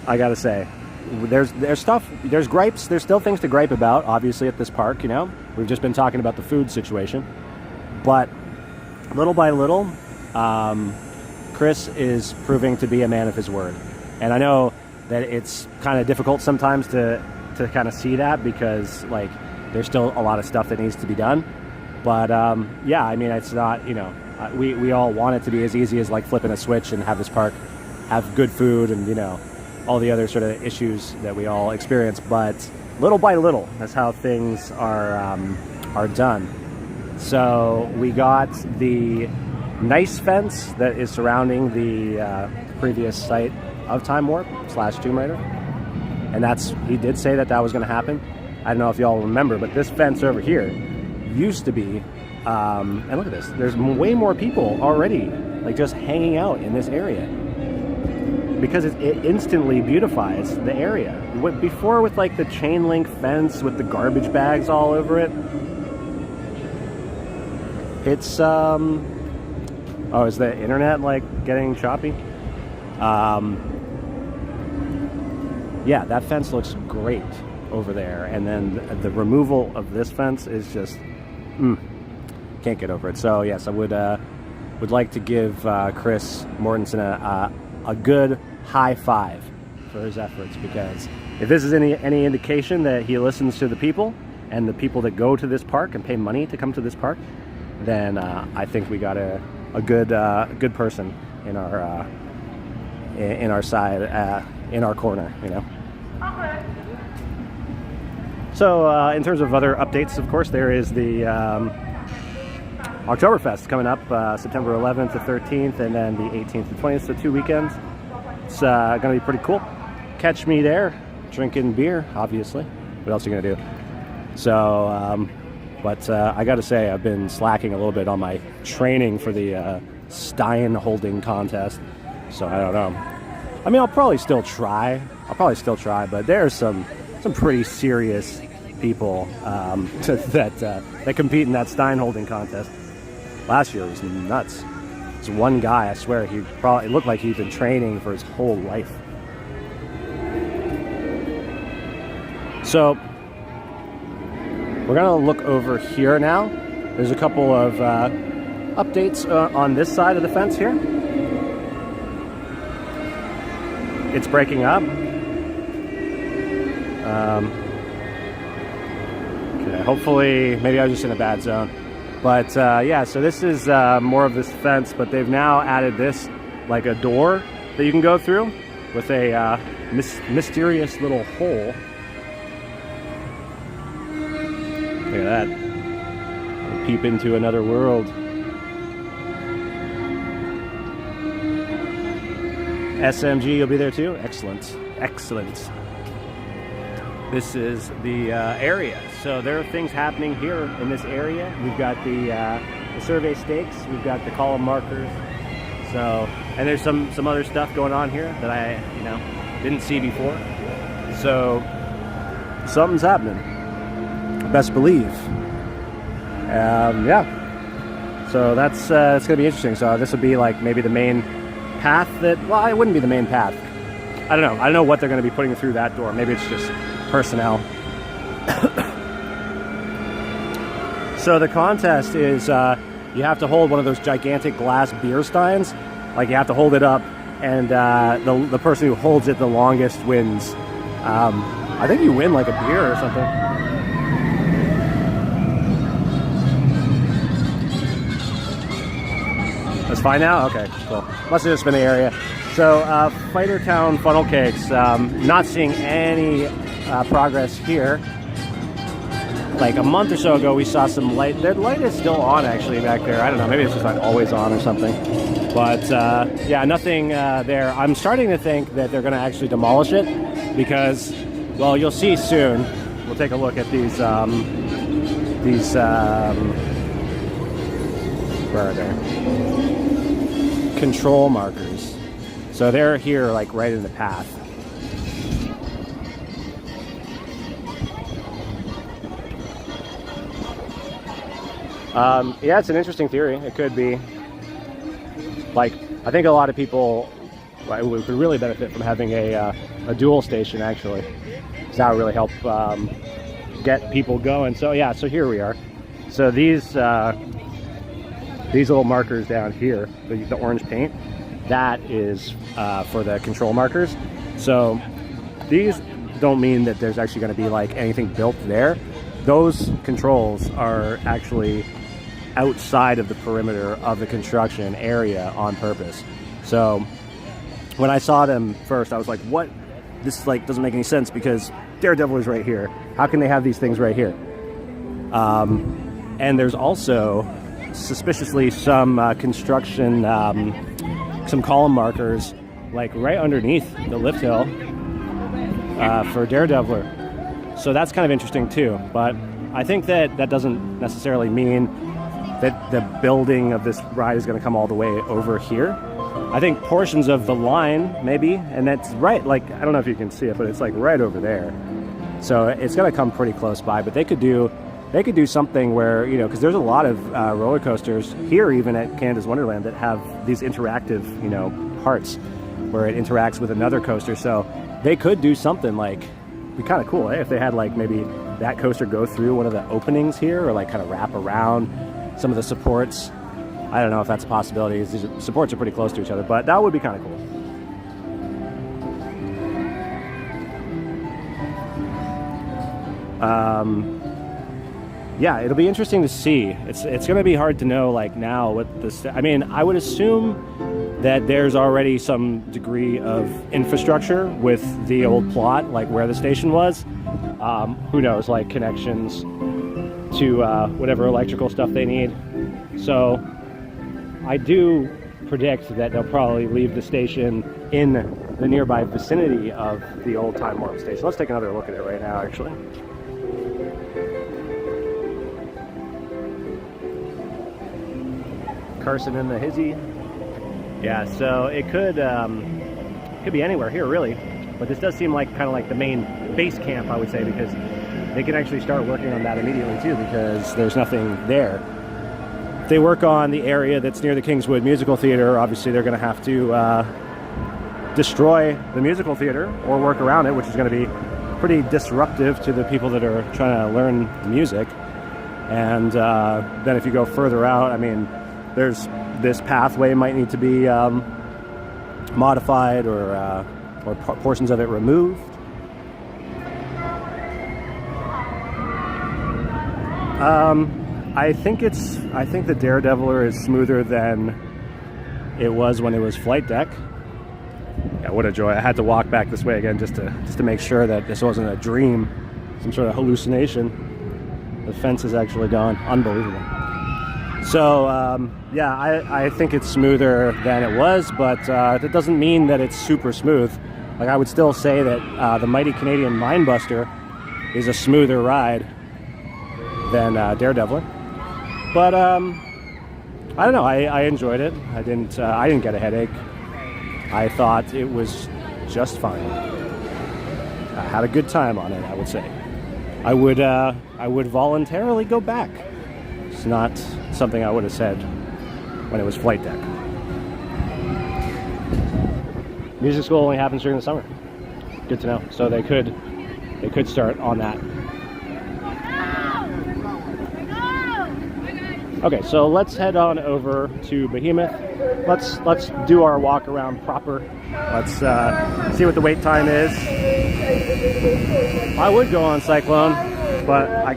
I gotta say, there's gripes, there's still things to gripe about, obviously, at this park. You know, we've just been talking about the food situation, but little by little, Chris is proving to be a man of his word. And I know that it's kind of difficult sometimes to kind of see that, because like there's still a lot of stuff that needs to be done. But yeah, I mean, it's not, you know, we all want it to be as easy as like flipping a switch and have this park have good food and, you know, all the other sort of issues that we all experience. But little by little, that's how things are done. So we got the nice fence that is surrounding the previous site of Time Warp / Tomb Raider, and he did say that was going to happen. I don't know if y'all remember, but this fence over here used to be, and look at this, there's way more people already like just hanging out in this area, because it instantly beautifies the area. Before, with like the chain link fence with the garbage bags all over it, it's oh, is the internet like getting choppy? Yeah, that fence looks great over there, and then the removal of this fence is just can't get over it. So yes, I would like to give Chris Mortensen a good high five for his efforts, because if this is any indication that he listens to the people, and the people that go to this park and pay money to come to this park, then I think we got a good person in our side, in our corner, you know. So in terms of other updates, of course, there is the Oktoberfest coming up September 11th to 13th, and then the 18th to 20th, so 2 weekends. It's going to be pretty cool. Catch me there, drinking beer, obviously. What else are you going to do? So, but I got to say, I've been slacking a little bit on my training for the Stein holding contest. So I don't know. I mean, I'll probably still try, but there's some pretty serious people that compete in that Stein holding contest. Last year was nuts. There's one guy, I swear, it looked like he'd been training for his whole life. So we're gonna look over here now. There's a couple of updates on this side of the fence here. It's breaking up. Okay, hopefully, maybe I was just in a bad zone. But yeah, so this is more of this fence, but they've now added this, like a door that you can go through with a mysterious little hole. Look at that. Peep into another world. SMG, you'll be there too? Excellent. Excellent. This is the area. So there are things happening here in this area. We've got the survey stakes. We've got the column markers. So, and there's some other stuff going on here that I, didn't see before. So something's happening. Best believe. Yeah. So that's gonna be interesting. So this would be like maybe the main path it wouldn't be the main path. I don't know. I don't know what they're going to be putting through that door. Maybe it's just personnel. So the contest is you have to hold one of those gigantic glass beer steins. Like you have to hold it up, and the person who holds it the longest wins. I think you win like a beer or something. That's fine now? Okay, cool. Must have just been the area. So, Fighter Town funnel cakes. Not seeing any progress here. Like a month or so ago, we saw some light. The light is still on actually back there. I don't know, maybe it's just like always on or something. But yeah, nothing there. I'm starting to think that they're going to actually demolish it because, well, you'll see soon. We'll take a look at these where are they? Control markers. So they're here like right in the path. Yeah, it's an interesting theory. It could be like, I think a lot of people would really benefit from having a dual station actually. So that would really help get people going. So yeah, so here we are. So these little markers down here, the orange paint, that is for the control markers. So these don't mean that there's actually going to be like anything built there. Those controls are actually outside of the perimeter of the construction area on purpose. So when I saw them first, I was like, what? This like doesn't make any sense because Daredevil is right here. How can they have these things right here? And there's also suspiciously some construction, some column markers like right underneath the lift hill for Daredeviler. So that's kind of interesting too. But I think that doesn't necessarily mean that the building of this ride is going to come all the way over here. I think portions of the line maybe, and that's right, like, I don't know if you can see it, but it's like right over there. So it's going to come pretty close by, but they could do something where, because there's a lot of roller coasters here, even at Canada's Wonderland, that have these interactive, parts where it interacts with another coaster. So they could do something like, be kind of cool, if they had like maybe that coaster go through one of the openings here, or like kind of wrap around some of the supports. I don't know if that's a possibility. These supports are pretty close to each other, but that would be kind of cool. yeah, it'll be interesting to see. It's going to be hard to know like now what this. I mean, I would assume that there's already some degree of infrastructure with the old plot, like where the station was. Who knows, like connections to whatever electrical stuff they need. So I do predict that they'll probably leave the station in the nearby vicinity of the old Time Warp station. Let's take another look at it right now, actually. Carson and the Hizzy. Yeah, so it could be anywhere here, really. But this does seem like kind of like the main base camp, I would say, because they can actually start working on that immediately too, because there's nothing there. If they work on the area that's near the Kingswood Musical Theater, obviously they're going to have to destroy the musical theater or work around it, which is going to be pretty disruptive to the people that are trying to learn music. And then if you go further out, I mean, there's this pathway might need to be modified or portions of it removed. I think the Daredeviler is smoother than it was when it was flight deck. Yeah, what a joy. I had to walk back this way again just to make sure that this wasn't a dream, some sort of hallucination. The fence is actually gone. Unbelievable. So, yeah, I think it's smoother than it was, but that doesn't mean that it's super smooth. Like, I would still say that the Mighty Canadian Mindbuster is a smoother ride than Daredeviler. But, I don't know, I enjoyed it. I didn't get a headache. I thought it was just fine. I had a good time on it, I would say. I would voluntarily go back. It's not something I would have said when it was flight deck. Music school only happens during the summer. Good to know. So they could start on that. Okay, so let's head on over to Behemoth. Let's do our walk around proper. Let's see what the wait time is. I would go on Cyclone, but I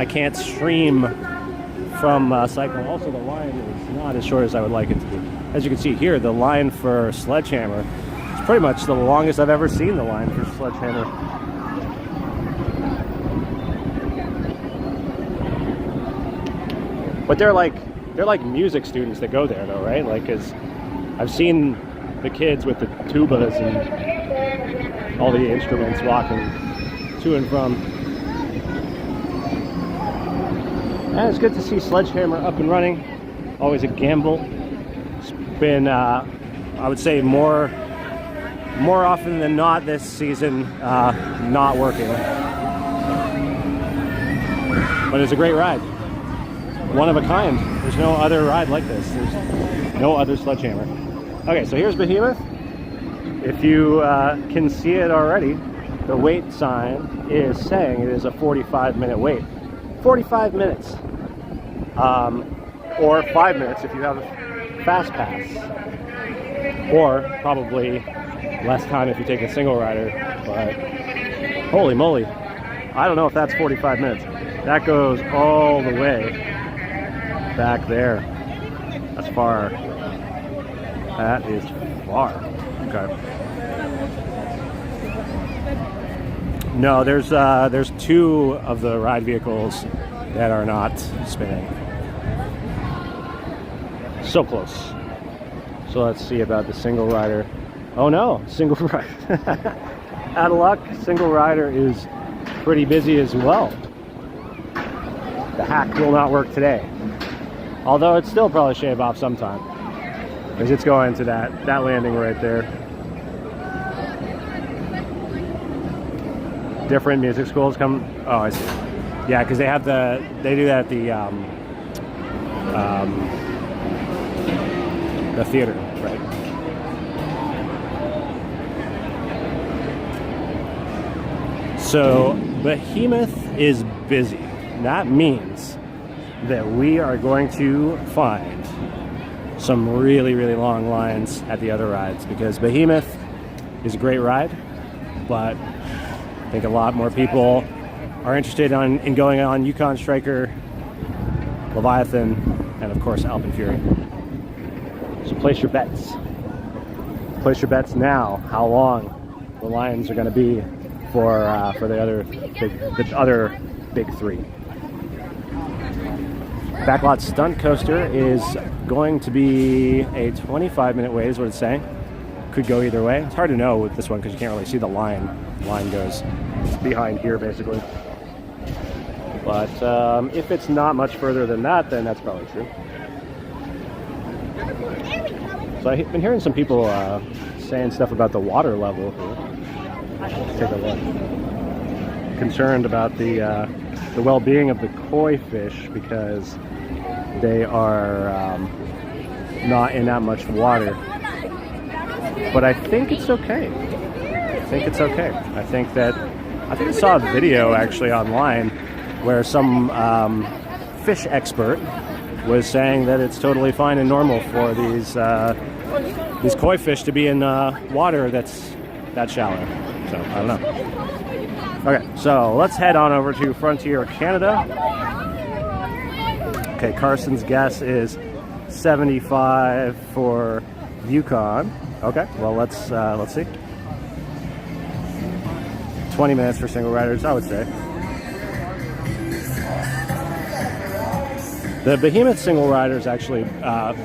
can't stream from Cyclone. Also, the line is not as short as I would like it to be. As you can see here, the line for Sledgehammer is pretty much the longest I've ever seen the line for Sledgehammer. But they're like music students that go there, though, right? Like, 'cause I've seen the kids with the tubas and all the instruments walking to and from. And it's good to see Sledgehammer up and running. Always a gamble. It's been, I would say, more often than not this season, not working. But it's a great ride. One of a kind. There's no other ride like this. There's no other Sledgehammer. Okay, so here's Behemoth. If you can see it already, the wait sign is saying it is a 45-minute wait. 45 minutes. Or 5 minutes if you have a fast pass. Or probably less time if you take a single rider. But holy moly. I don't know if that's 45 minutes. That goes all the way back there. That's far. That is far. Okay. No, there's two of the ride vehicles that are not spinning. So close. So let's see about the single rider. Oh no, single rider. Out of luck, single rider is pretty busy as well. The hack will not work today. Although it's still probably shave off sometime. Because it's going to that landing right there. Different music schools come. Oh, I see. Yeah, because they do that at the theater, right? So Behemoth is busy. That means that we are going to find some really, really long lines at the other rides, because Behemoth is a great ride, but I think a lot more people are interested in going on Yukon Striker, Leviathan, and of course Alpen Fury. So place your bets. Place your bets now. How long the lines are going to be for the other big three. Backlot Stunt Coaster is going to be a 25-minute wait, is what it's saying. Could go either way. It's hard to know with this one because you can't really see the line. The line goes behind here, basically. But if it's not much further than that, then that's probably true. So I've been hearing some people saying stuff about the water level here. Let's take a look. Concerned about the well-being of the koi fish because they are not in that much water. But I think it's okay. I think it's okay. I think I saw a video actually online where some fish expert was saying that it's totally fine and normal for these koi fish to be in water that's that shallow. So I don't know. Okay, so let's head on over to Frontier Canada. Okay, Carson's guess is 75 for Yukon. Okay, well let's see. 20 minutes for single riders, I would say. The Behemoth single rider is actually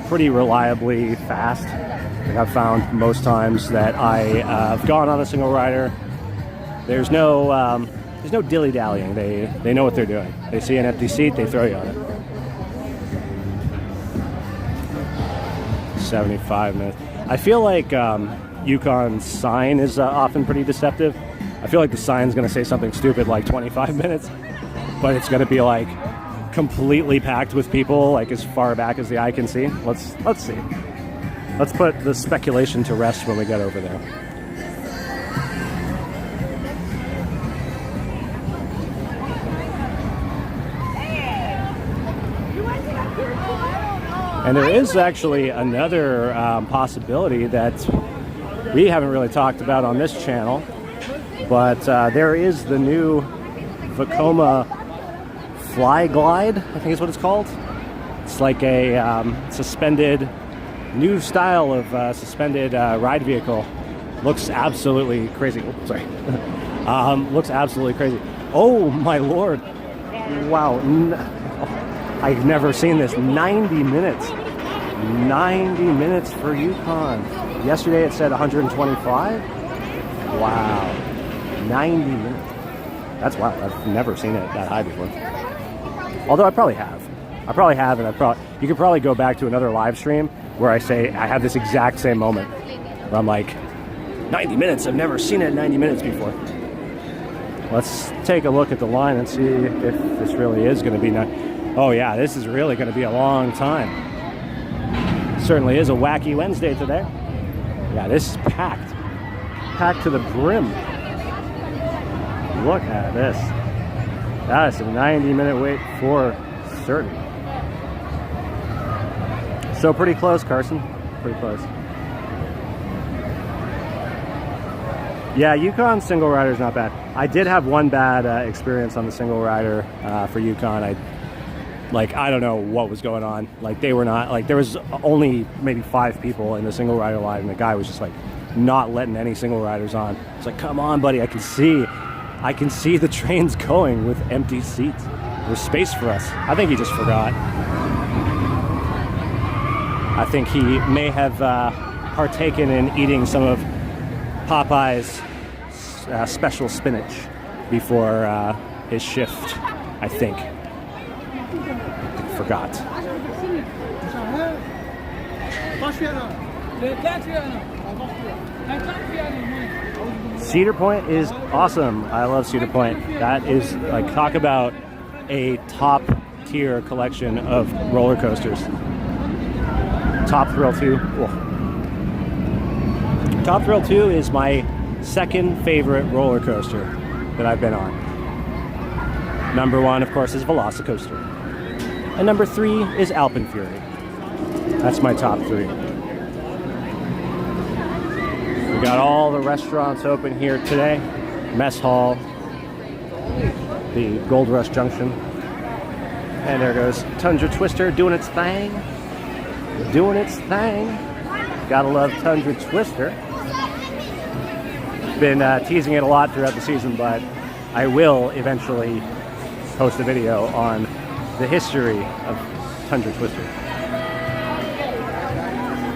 pretty reliably fast. Like I've found most times that I've gone on a single rider. There's no dilly-dallying. They know what they're doing. They see an empty seat, they throw you on it. 75 minutes. I feel like Yukon's sign is often pretty deceptive. I feel like the sign's going to say something stupid like 25 minutes, but it's going to be like completely packed with people, like as far back as the eye can see. Let's see. Let's put the speculation to rest when we get over there. And there is actually another possibility that we haven't really talked about on this channel, but there is the new Vekoma Fly Glide, I think is what it's called. It's like a suspended, new style of suspended ride vehicle. Looks absolutely crazy. Oh, sorry. Looks absolutely crazy. Oh my lord. Wow. I've never seen this. 90 minutes. 90 minutes for Yukon. Yesterday it said 125. Wow. 90 minutes. That's wild. I've never seen it that high before. Although I probably have. And you could probably go back to another live stream where I say I have this exact same moment where I'm like, 90 minutes. I've never seen it 90 minutes before. Let's take a look at the line and see if this really is going to be oh yeah, this is really going to be a long time. Certainly is a wacky Wednesday today. Yeah, this is packed. Packed to the brim. Look at this. That is a 90-minute wait for certain. So pretty close, Carson. Pretty close. Yeah, Yukon single rider is not bad. I did have one bad experience on the single rider for Yukon. I don't know what was going on. Like they were not, like there was only maybe 5 people in the single rider line and the guy was just like not letting any single riders on. It's like, come on buddy, I can see the trains going with empty seats. There's space for us. I think he just forgot. I think he may have partaken in eating some of Popeye's special spinach before his shift, I think. Forgot. Cedar Point is awesome. I love Cedar Point. That is, like, talk about a top tier collection of roller coasters. Top Thrill 2. Whoa. Top Thrill 2 is my second favorite roller coaster that I've been on. Number 1, of course, is Velocicoaster. And number 3 is Alpen Fury. That's my top 3. We got all the restaurants open here today. Mess hall. the Gold Rush Junction. And there goes Tundra Twister doing its thing. Doing its thing. Gotta love Tundra Twister. Been teasing it a lot throughout the season, but I will eventually post a video on the history of Tundra Twister.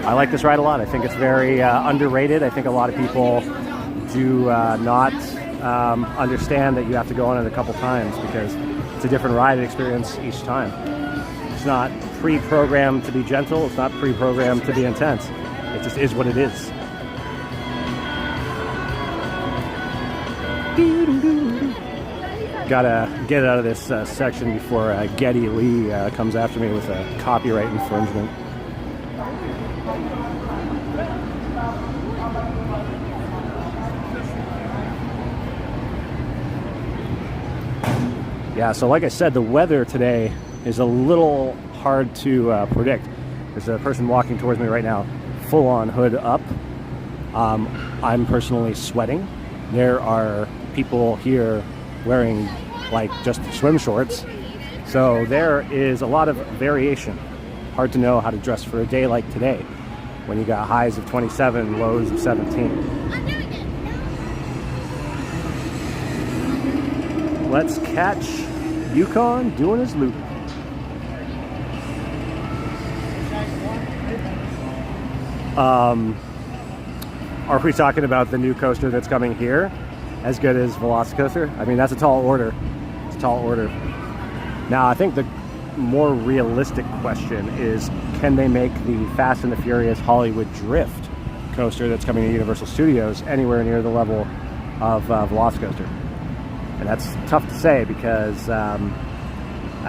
I like this ride a lot. I think it's very underrated. I think a lot of people do not understand that you have to go on it a couple times because it's a different ride experience each time. It's not pre-programmed to be gentle. It's not pre-programmed to be intense. It just is what it is. Gotta get out of this section before Geddy Lee comes after me with a copyright infringement. Yeah, so like I said, the weather today is a little hard to predict. There's a person walking towards me right now, full on hood up. I'm personally sweating. There are people here wearing like just swim shorts. So there is a lot of variation. Hard to know how to dress for a day like today when you got highs of 27, lows of 17. Let's catch Yukon doing his loop. Are we talking about the new coaster that's coming here? As good as Velocicoaster? I mean, that's a tall order. It's a tall order. Now, I think the more realistic question is, can they make the Fast and the Furious Hollywood Drift coaster that's coming to Universal Studios anywhere near the level of Velocicoaster? And that's tough to say because, I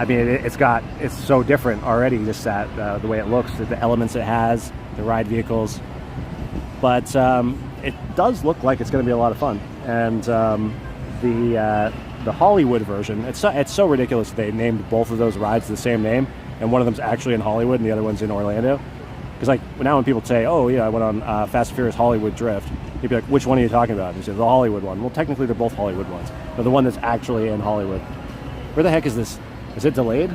mean, it's so different already, just that, the way it looks, the elements it has, the ride vehicles. But it does look like it's going to be a lot of fun. And the Hollywood version, it's so ridiculous that they named both of those rides the same name, and one of them's actually in Hollywood and the other one's in Orlando. Because like now when people say, oh yeah, I went on Fast and Furious Hollywood Drift, you'd be like, which one are you talking about? And you say, the Hollywood one. Well, technically they're both Hollywood ones, but the one that's actually in Hollywood. Where the heck is this? Is it delayed?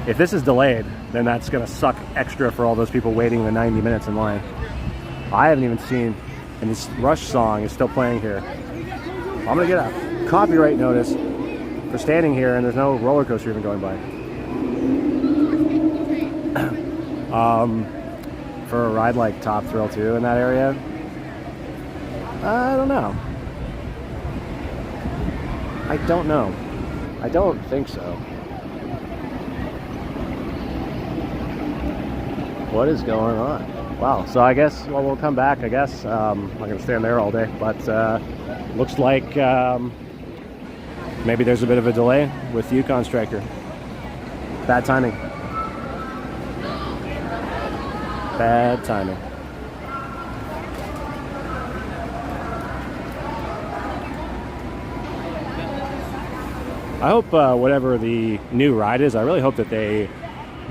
If this is delayed, then that's going to suck extra for all those people waiting the 90 minutes in line. I haven't even seen, and this Rush song is still playing here. I'm going to get a copyright notice for standing here and there's no roller coaster even going by. For a ride like Top Thrill 2 in that area, I don't know. I don't know. I don't think so. What is going on? Wow, so I guess, well, we'll come back, I guess. I'm not going to stand there all day, but looks like maybe there's a bit of a delay with Yukon Striker. Bad timing. Bad timing. I hope whatever the new ride is, I really hope that they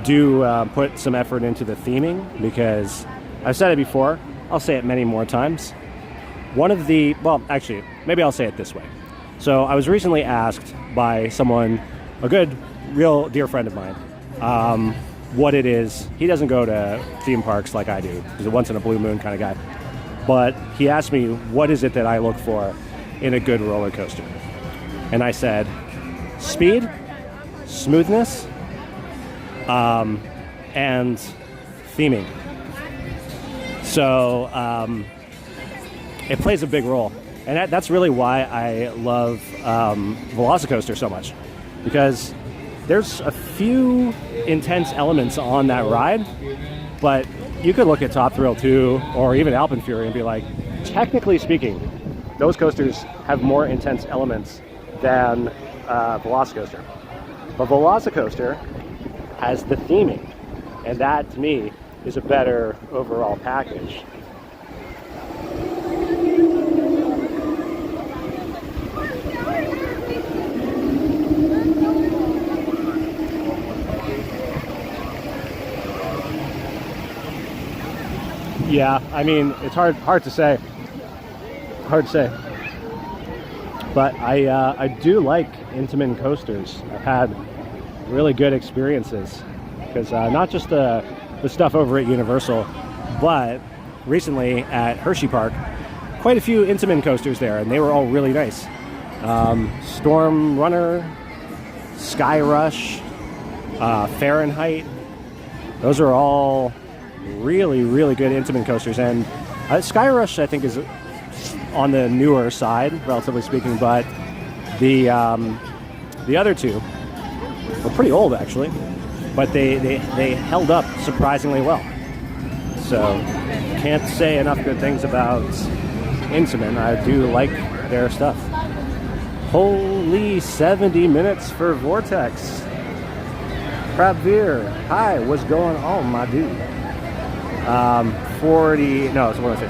do put some effort into the theming, because I've said it before, I'll say it many more times. One of the, well, actually, maybe I'll say it this way. So I was recently asked by someone, a good, real dear friend of mine, what it is. He doesn't go to theme parks like I do. He's a once in a blue moon kind of guy. But he asked me, what is it that I look for in a good roller coaster? And I said, speed, smoothness, and theming. So it plays a big role. And that's really why I love Velocicoaster so much. Because there's a few intense elements on that ride, but you could look at Top Thrill 2 or even Alpen Fury and be like, technically speaking, those coasters have more intense elements than Velocicoaster. But Velocicoaster has the theming, and that to me is a better overall package. Yeah, I mean, it's hard to say. Hard to say. But I do like Intamin coasters. I've had really good experiences because not just the stuff over at Universal, but recently at Hershey Park, quite a few Intamin coasters there, and they were all really nice. Storm Runner, Sky Rush, Fahrenheit. Those are all really, really good Intamin coasters. And Sky Rush, I think, is on the newer side, relatively speaking, but the other two were pretty old, actually. But they held up surprisingly well. So, can't say enough good things about Intamin. I do like their stuff. Holy 70 minutes for Vortex. Pravir, hi, what's going on, my dude?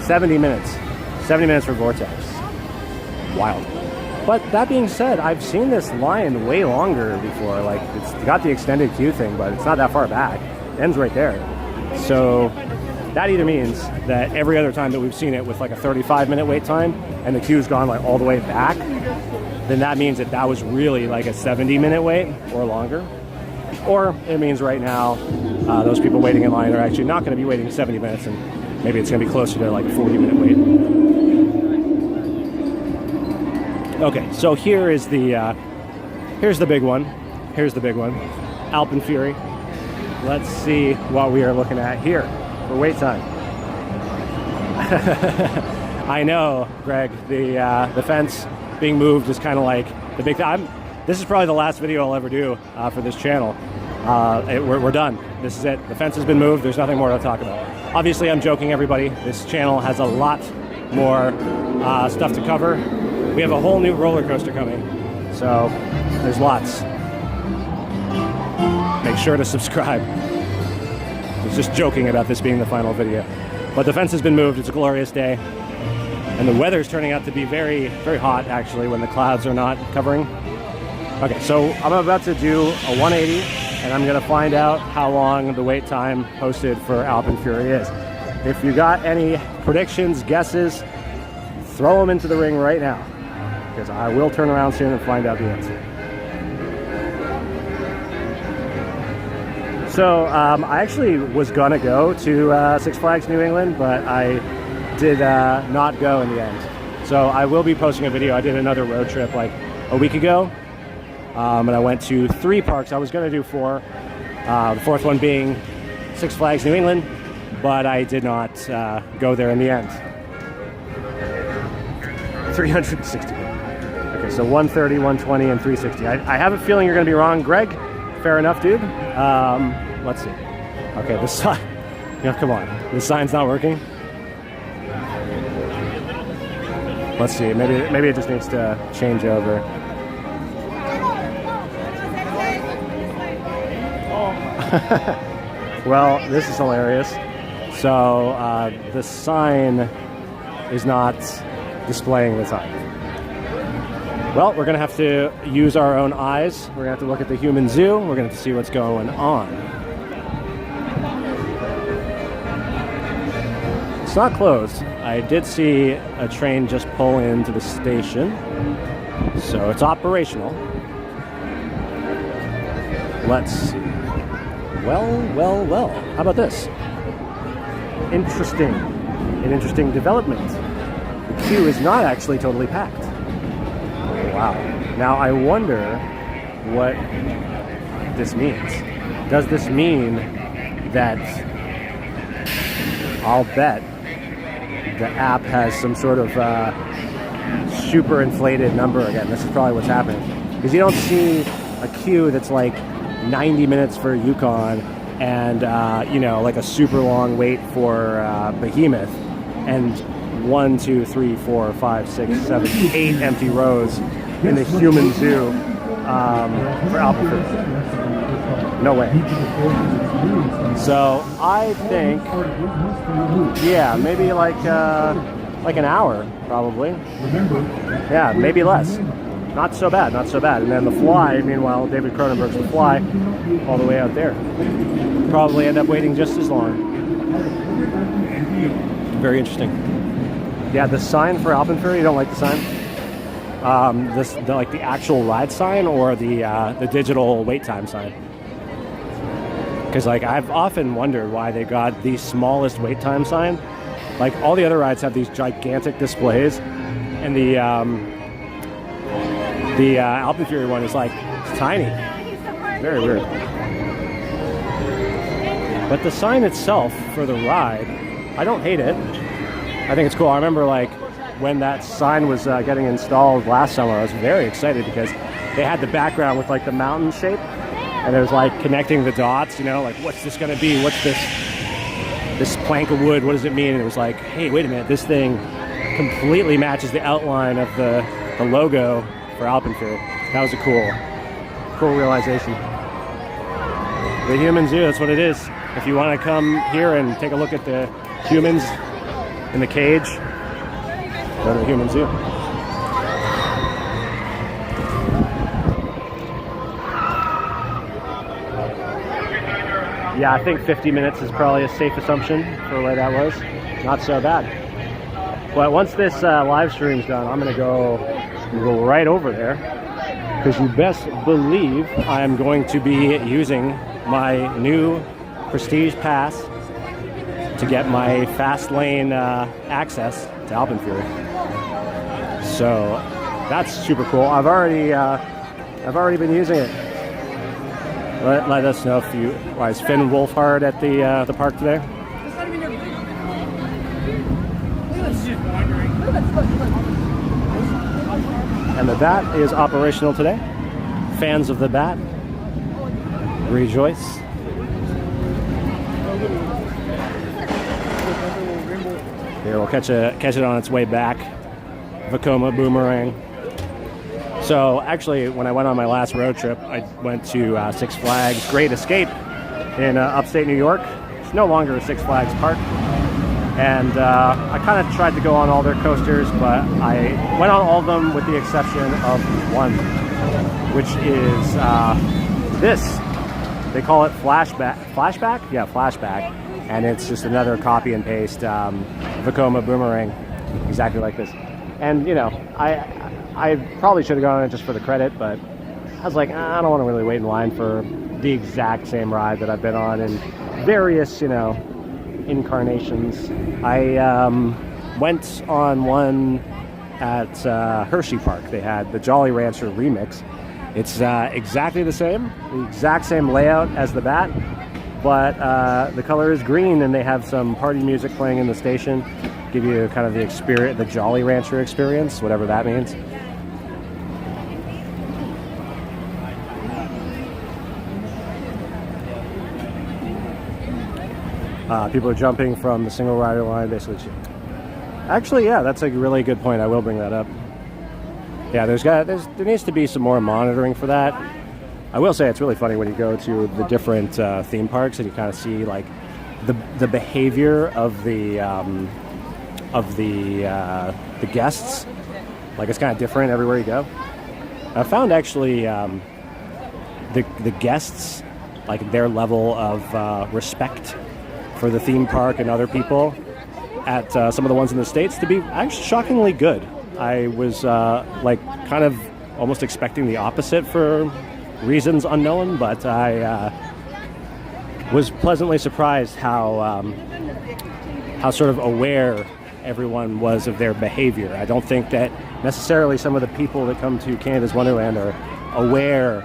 70 minutes. 70 minutes for Vortex. Wild. But that being said, I've seen this line way longer before. Like, it's got the extended queue thing, but it's not that far back. It ends right there. So that either means that every other time that we've seen it with like a 35-minute wait time and the queue's gone like all the way back, then that means that that was really like a 70-minute wait or longer. Or it means right now those people waiting in line are actually not going to be waiting 70 minutes, and maybe it's going to be closer to like a 40-minute wait. Okay, so here's the big one. Here's the big one. Alpen Fury. Let's see what we are looking at here for wait time. I know, Greg, the fence being moved is kind of like the big thing. This is probably the last video I'll ever do for this channel. We're done. This is it. The fence has been moved. There's nothing more to talk about. Obviously, I'm joking, everybody. This channel has a lot more stuff to cover. We have a whole new roller coaster coming, so there's lots. Make sure to subscribe. I was just joking about this being the final video. But the fence has been moved. It's a glorious day. And the weather's turning out to be very, very hot, actually, when the clouds are not covering. Okay, so I'm about to do a 180, and I'm going to find out how long the wait time posted for Alpen Fury is. If you got any predictions, guesses, throw them into the ring right now, because I will turn around soon and find out the answer. So I actually was going to go to Six Flags New England, but I did not go in the end. So I will be posting a video. I did another road trip like a week ago. And I went to 3 parks. I was going to do 4. The 4th one being Six Flags New England, but I did not go there in the end. 360. Okay, so 130, 120, and 360. I have a feeling you're going to be wrong, Greg. Fair enough, dude. Let's see. Okay, the sign. Yeah, come on. The sign's not working. Let's see. Maybe it just needs to change over. Well, this is hilarious. So the sign is not displaying the time. Well, we're going to have to use our own eyes. We're going to have to look at the human zoo. We're going to have to see what's going on. It's not closed. I did see a train just pull into the station, so it's operational. Let's see. Well. How about this? Interesting. An interesting development. The queue is not actually totally packed. Wow. Now I wonder what this means. Does this mean that I'll bet the app has some sort of super inflated number again? This is probably what's happening. Because you don't see a queue that's like 90 minutes for Yukon and like a super long wait for Behemoth and 1, 2, 3, 4, 5, 6, 7, 8 empty rows in the human zoo for Alpen Fury. No way. So I think, yeah, maybe like an hour probably. Yeah, maybe less. Not so bad, not so bad. And then the Fly, meanwhile, David Cronenberg's The Fly, all the way out there. Probably end up waiting just as long. Very interesting. Yeah, the sign for Alpen Fury, you don't like the sign? like the actual ride sign or the digital wait time sign. Because like I've often wondered why they got the smallest wait time sign. Like all the other rides have these gigantic displays, and the Alpenfury one is like tiny. Very weird. But the sign itself for the ride, I don't hate it. I think it's cool. I remember like when that sign was getting installed last summer, I was very excited because they had the background with like the mountain shape, and it was like connecting the dots, you know, like what's this gonna be? What's this plank of wood? What does it mean? And it was like, hey, wait a minute, this thing completely matches the outline of the logo for Alpenfury. That was a cool realization. The human zoo, that's what it is. If you want to come here and take a look at the humans in the cage, go to the human zoo. Yeah, I think 50 minutes is probably a safe assumption for where that was. Not so bad. But once this live stream's done, I'm gonna go right over there, because you best believe I'm going to be using my new Prestige Pass to get my fast lane access to Alpenfury. So that's super cool. I've already been using it. Let us know if you... Why is Finn Wolfhard at the park today? And the bat is operational today. Fans of the bat, rejoice. Here, we'll catch it on its way back. Vekoma Boomerang. So actually, when I went on my last road trip, I went to Six Flags Great Escape in upstate New York. It's no longer a Six Flags park. And I kind of tried to go on all their coasters, but I went on all of them with the exception of one, which is this. They call it Flashback. Flashback? Yeah, Flashback. And it's just another copy and paste Vekoma Boomerang, exactly like this. And, you know, I probably should have gone on it just for the credit, but I was like, I don't want to really wait in line for the exact same ride that I've been on in various, you know, incarnations. I went on one at Hershey Park. They had the Jolly Rancher remix. It's exactly the exact same layout as the bat, but the color is green, and they have some party music playing in the station. Give you kind of the experience, the Jolly Rancher experience, whatever that means. People are jumping from the single rider line, basically. Actually, yeah, that's a really good point. I will bring that up. Yeah, there needs to be some more monitoring for that. I will say it's really funny when you go to the different theme parks and you kind of see like the behavior of the guests. Like it's kind of different everywhere you go. I found actually the guests, like their level of respect for the theme park and other people at some of the ones in the States to be actually shockingly good. I was like kind of almost expecting the opposite for reasons unknown, but I was pleasantly surprised how sort of aware everyone was of their behavior. I don't think that necessarily some of the people that come to Canada's Wonderland are aware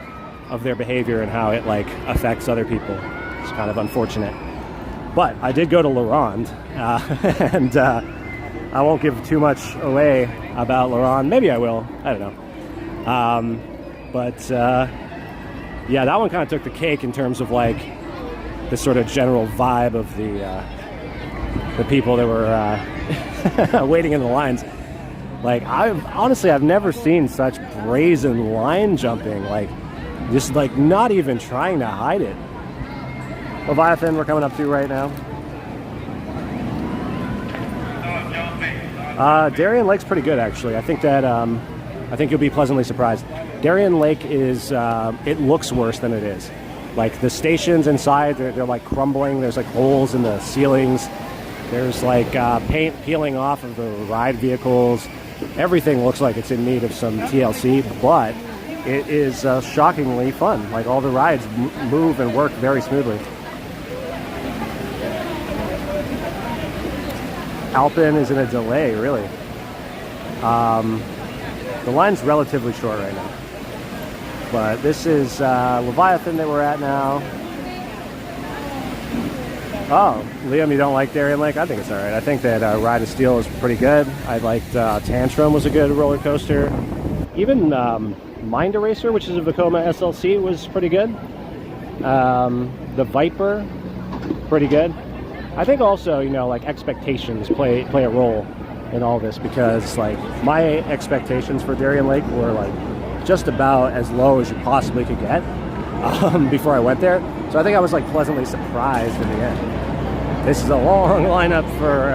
of their behavior and how it like affects other people. It's kind of unfortunate. But I did go to La Ronde, and I won't give too much away about La Ronde. Maybe I will. I don't know. Yeah, that one kind of took the cake in terms of like the sort of general vibe of the people that were waiting in the lines. Like I've never seen such brazen line jumping. Like just like not even trying to hide it. Leviathan we're coming up to right now. Darien Lake's pretty good actually. I think you'll be pleasantly surprised. Darien Lake is it looks worse than it is. Like the stations inside, they're like crumbling. There's like holes in the ceilings. There's like paint peeling off of the ride vehicles. everything looks like it's in need of some TLC, but it is shockingly fun. Like, all the rides move and work very smoothly. Alpine is in a delay, really. The line's relatively short right now. But this is Leviathan that we're at now. Oh, Liam, you don't like Darien Lake? I think it's alright. I think that Ride of Steel is pretty good. I liked Tantrum was a good roller coaster. Even Mind Eraser, which is a Vekoma SLC, was pretty good. The Viper, pretty good. I think also, you know, like, expectations play a role in all this, because like my expectations for Darien Lake were like just about as low as you possibly could get before I went there. So I think I was like pleasantly surprised in the end. This is a long lineup for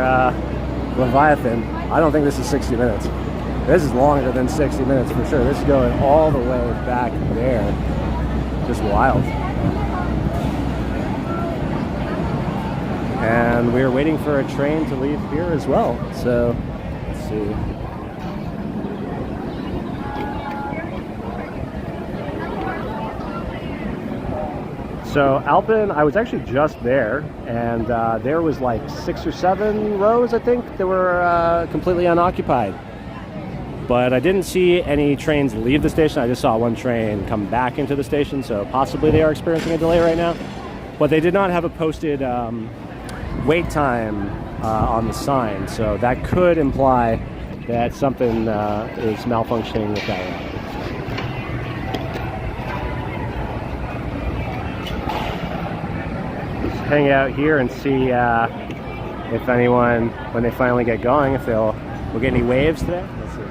Leviathan. I don't think this is 60 minutes. This is longer than 60 minutes for sure. This is going all the way back there. Just wild. And we're waiting for a train to leave here as well. So, let's see. So Alpine, I was actually just there, and there was like 6 or 7 rows, I think, that were completely unoccupied. But I didn't see any trains leave the station. I just saw one train come back into the station, so possibly they are experiencing a delay right now. But they did not have a posted wait time on the sign, so that could imply that something is malfunctioning with that route. Just hang out here and see if anyone, when they finally get going, if we'll get any waves today. Let's see.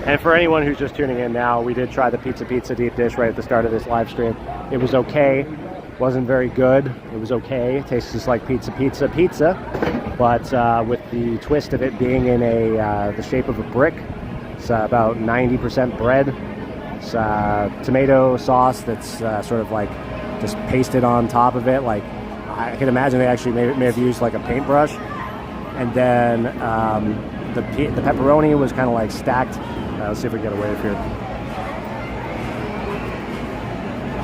And for anyone who's just tuning in now, we did try the Pizza deep dish right at the start of this live stream. It was okay. Wasn't very good. It was okay. It tastes just like pizza, but with the twist of it being in the shape of a brick. It's about 90% bread. It's tomato sauce that's sort of like just pasted on top of it. Like, I can imagine they actually may have used like a paintbrush. And then the pepperoni was kind of like stacked. Let's see if we can get a wave here.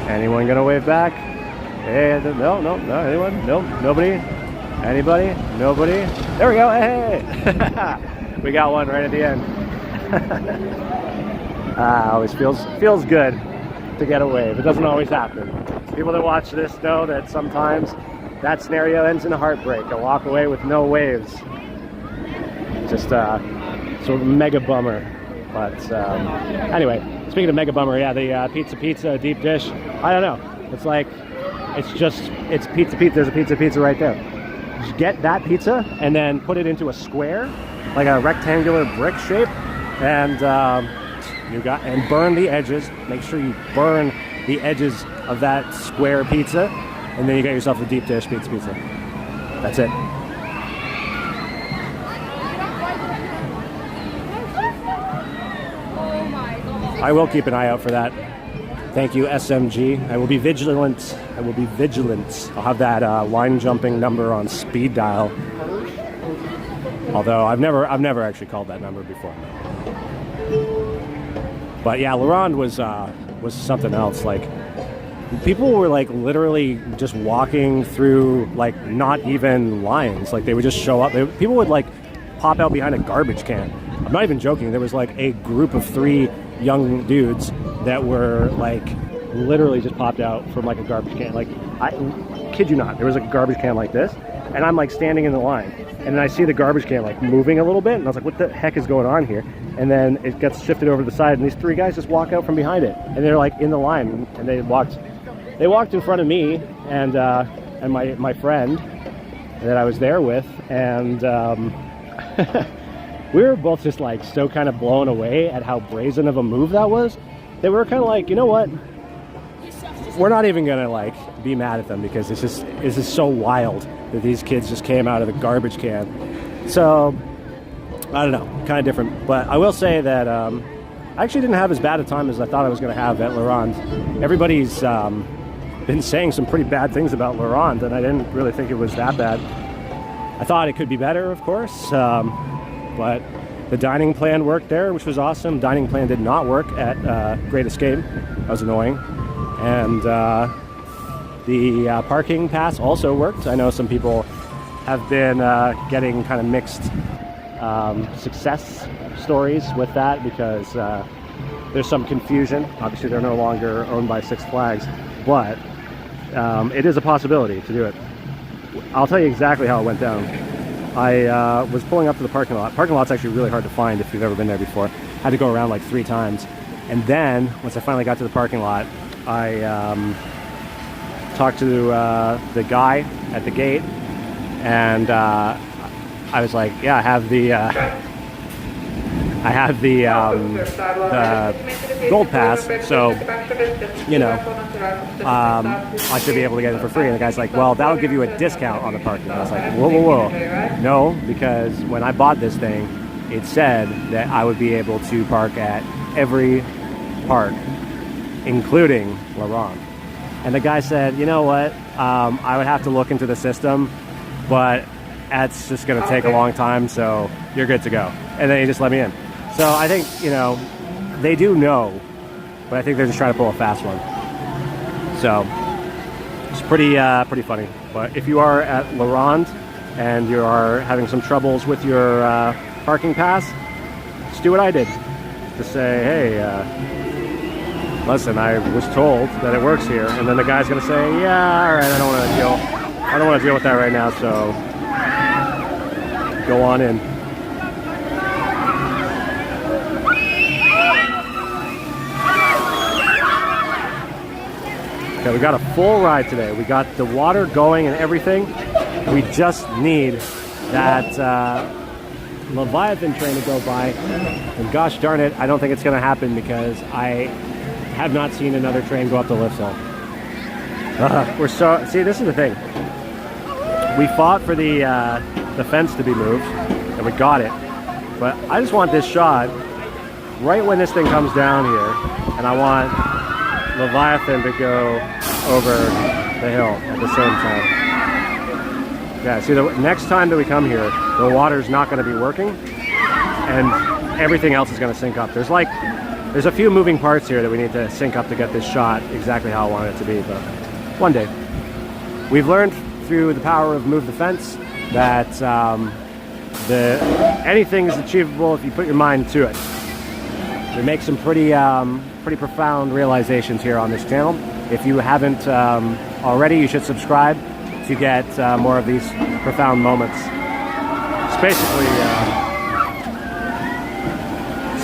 Anyone gonna wave back? Hey, no, anyone? No, nobody? Anybody? Nobody? There we go, hey! We got one right at the end. Always feels good to get a wave. It doesn't always happen. People that watch this know that sometimes that scenario ends in a heartbreak. I walk away with no waves. Just sort of a mega bummer. But anyway, speaking of mega bummer, yeah, the pizza deep dish, I don't know. It's like, it's pizza. There's a pizza right there. Just get that pizza and then put it into a square, like a rectangular brick shape, and burn the edges. Make sure you burn the edges of that square pizza, and then you get yourself a deep dish pizza. That's it. I will keep an eye out for that. Thank you, SMG. I will be vigilant. I'll have that line jumping number on speed dial. Although I've never actually called that number before. But yeah, Laurent was something else. Like, people were like literally just walking through, like, not even lines. Like, they would just show up. People would like pop out behind a garbage can. I'm not even joking. There was like a group of 3 young dudes that were like literally just popped out from like a garbage can. Like, I kid you not, there was like a garbage can like this, and I'm like standing in the line, and then I see the garbage can like moving a little bit, and I was like, what the heck is going on here? And then it gets shifted over to the side, and these 3 guys just walk out from behind it, and they're like in the line, and they walked in front of me and my friend that I was there with, and we were both just like so kind of blown away at how brazen of a move that was. They were kind of like, you know what? We're not even gonna like be mad at them, because it's just so wild that these kids just came out of the garbage can. So I don't know, kind of different. But I will say that I actually didn't have as bad a time as I thought I was gonna have at Laurent. Everybody's been saying some pretty bad things about Laurent, and I didn't really think it was that bad. I thought it could be better, of course. but the dining plan worked there, which was awesome. Dining plan did not work at Great Escape. That was annoying. And the parking pass also worked. I know some people have been getting kind of mixed success stories with that because there's some confusion. Obviously, they're no longer owned by Six Flags, but it is a possibility to do it. I'll tell you exactly how it went down. I was pulling up to the parking lot. Parking lot's actually really hard to find if you've ever been there before. Had to go around like 3 times. And then, once I finally got to the parking lot, I talked to the guy at the gate, and I was like, yeah, I have the gold pass, so, you know, I should be able to get it for free. And the guy's like, well, that'll give you a discount on the parking. I was like, whoa, whoa, whoa. No, because when I bought this thing, it said that I would be able to park at every park, including Laurent. And the guy said, you know what, I would have to look into the system, but that's just going to take a long time, so you're good to go. And then he just let me in. So I think, you know, they do know, but I think they're just trying to pull a fast one. So it's pretty funny. But if you are at Laurent and you are having some troubles with your parking pass, just do what I did. Just say, hey, listen, I was told that it works here. And then the guy's going to say, yeah, all right, I don't want to deal with that right now, so go on in. Okay, we got a full ride today. We got the water going and everything. We just need that Leviathan train to go by. And gosh darn it, I don't think it's going to happen because I have not seen another train go up the lift hill. See, this is the thing. We fought for the fence to be moved, and we got it. But I just want this shot right when this thing comes down here, and I want Leviathan to go over the hill at the same time. Yeah, see, the next time that we come here, the water's not going to be working, and everything else is going to sync up. There's a few moving parts here that we need to sync up to get this shot exactly how I want it to be, but one day. We've learned through the power of Move the Fence that anything is achievable if you put your mind to it. We make some pretty profound realizations here on this channel. If you haven't already, you should subscribe to get more of these profound moments. It's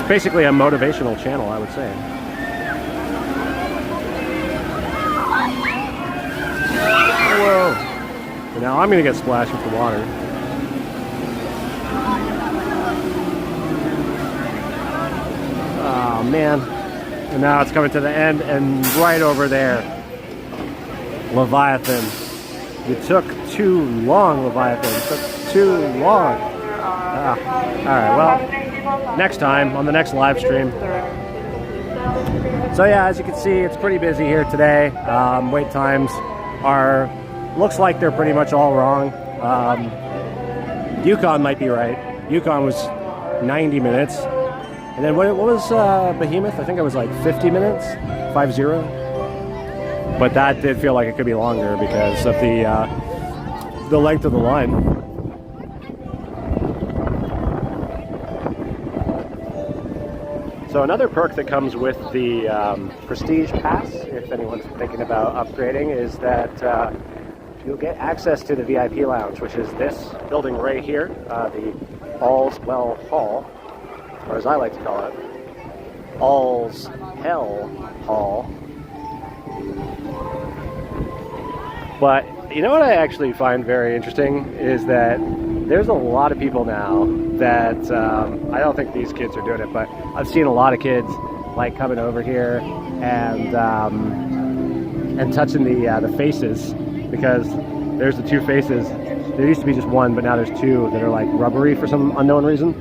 basically a motivational channel, I would say. Whoa! And now I'm gonna get splashed with the water. Oh man. And now it's coming to the end, and right over there, Leviathan. You took too long, Leviathan. You took too long. Alright, well, next time, on the next live stream. So yeah, as you can see, it's pretty busy here today. Wait times looks like they're pretty much all wrong. Yukon might be right. Yukon was 90 minutes. And then what was Behemoth? I think it was like 50 minutes, 50. But that did feel like it could be longer because of the length of the line. So another perk that comes with the Prestige Pass, if anyone's thinking about upgrading, is that you'll get access to the VIP Lounge, which is this building right here, the All's Well Hall. Or as I like to call it, All's Hell Hall. But you know what I actually find very interesting is that there's a lot of people now that I don't think these kids are doing it, but I've seen a lot of kids like coming over here and touching the faces, because there's the 2 faces. There used to be just 1, but now there's 2 that are like rubbery for some unknown reason.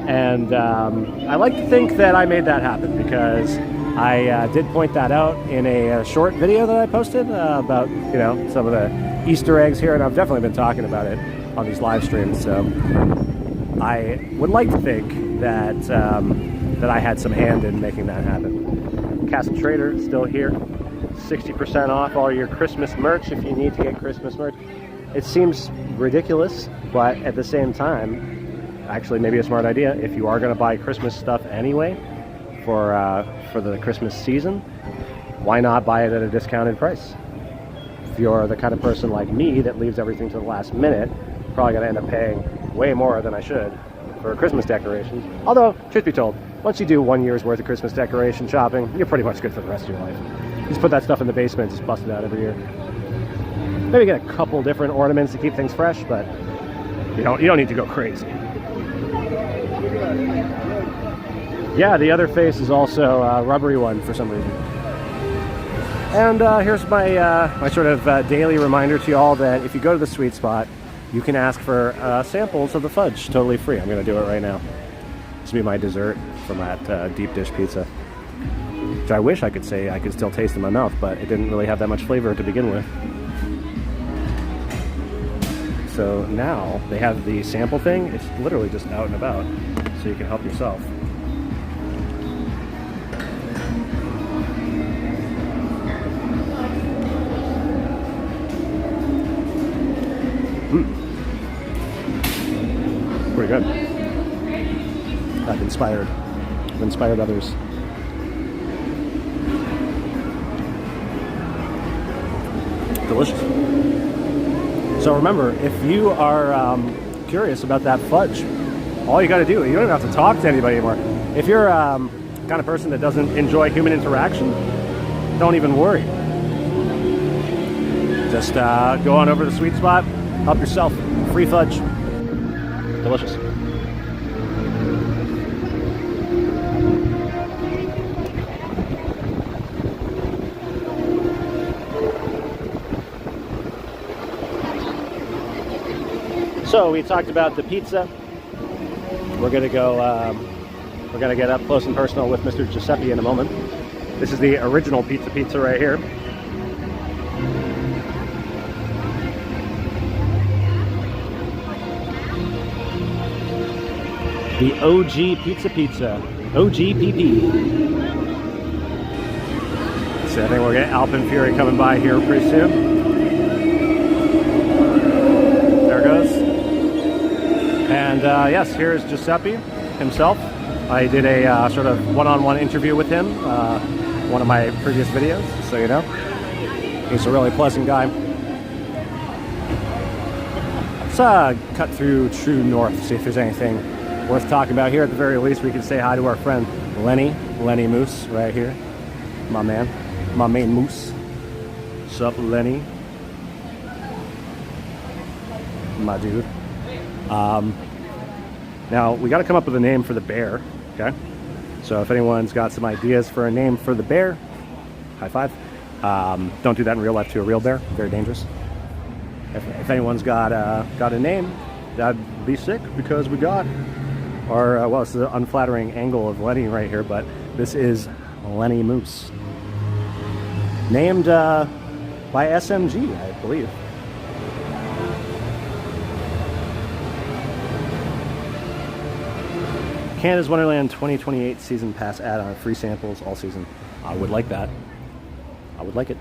And I like to think that I made that happen because I did point that out in a short video that I posted about, you know, some of the Easter eggs here, and I've definitely been talking about it on these live streams. So I would like to think that that I had some hand in making that happen. Castle Trader still here, 60% off all your Christmas merch if you need to get Christmas merch. It seems ridiculous, but at the same time, actually maybe a smart idea. If you are going to buy Christmas stuff anyway for the Christmas season, why not buy it at a discounted price? If you're the kind of person like me that leaves everything to the last minute, you're probably going to end up paying way more than I should for Christmas decorations. Although, truth be told, once you do 1 year's worth of Christmas decoration shopping, you're pretty much good for the rest of your life. You just put that stuff in the basement, just bust it out every year. Maybe get a couple different ornaments to keep things fresh, but you don't need to go crazy. Yeah, the other face is also a rubbery one for some reason. And here's my my sort of daily reminder to you all that if you go to the Sweet Spot, you can ask for samples of the fudge, totally free. I'm going to do it right now. This will be my dessert from that deep dish pizza, which I wish I could say I could still taste in my mouth, but it didn't really have that much flavor to begin with. So now they have the sample thing. It's literally just out and about, so you can help yourself. Pretty good. I've inspired others. Delicious. So remember, if you are curious about that fudge, all you got to do, you don't even have to talk to anybody anymore. If you're the kind of person that doesn't enjoy human interaction, don't even worry. Just go on over to the Sweet Spot, help yourself. Free fudge. Delicious. So we talked about the pizza. We're gonna go. We're gonna get up close and personal with Mr. Giuseppe in a moment. This is the original pizza right here. The OG Pizza. OGPP. So I think we'll get Alpenfury coming by here pretty soon. There it goes. And yes, here's Giuseppe himself. I did a sort of one-on-one interview with him, one of my previous videos, so you know. He's a really pleasant guy. Let's cut through True North, see if there's anything worth talking about here. At the very least, we can say hi to our friend Lenny Moose right here. My main Moose. What's up, Lenny? My dude. Now, we got to come up with a name for the bear, okay? So if anyone's got some ideas for a name for the bear, high five. Don't do that in real life to a real bear. Very dangerous. If anyone's got a name, that'd be sick because we got our, well, it's the unflattering angle of Lenny right here, but this is Lenny Moose. Named by SMG, I believe. Canada's Wonderland 2028 Season Pass add-on, free samples all season. I would like that. I would like it.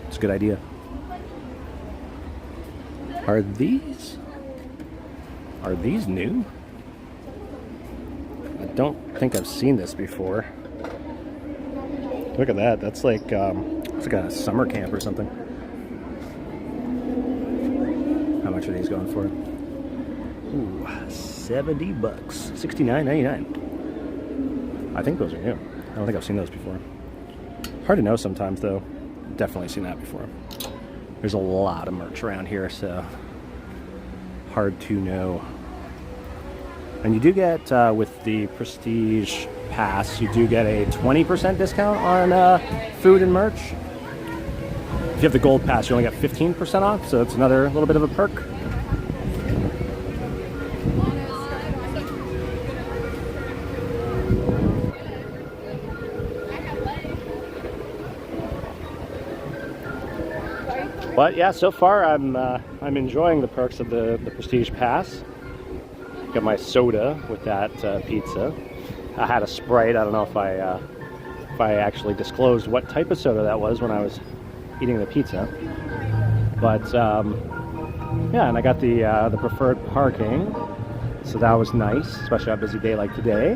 It's a good idea. Are these new? I don't think I've seen this before. Look at that. That's like it's like a summer camp or something. How much are these going for? Ooh, $70, $69.99. I think those are new. I don't think I've seen those before. Hard to know sometimes, though. Definitely seen that before. There's a lot of merch around here, so hard to know. And you do get, with the Prestige Pass, you do get a 20% discount on food and merch. If you have the Gold Pass, you only get 15% off, so it's another little bit of a perk. But yeah, so far I'm enjoying the perks of the Prestige Pass. Got my soda with that pizza. I had a Sprite. I don't know if I actually disclosed what type of soda that was when I was eating the pizza. But yeah, and I got the preferred parking, so that was nice, especially on a busy day like today.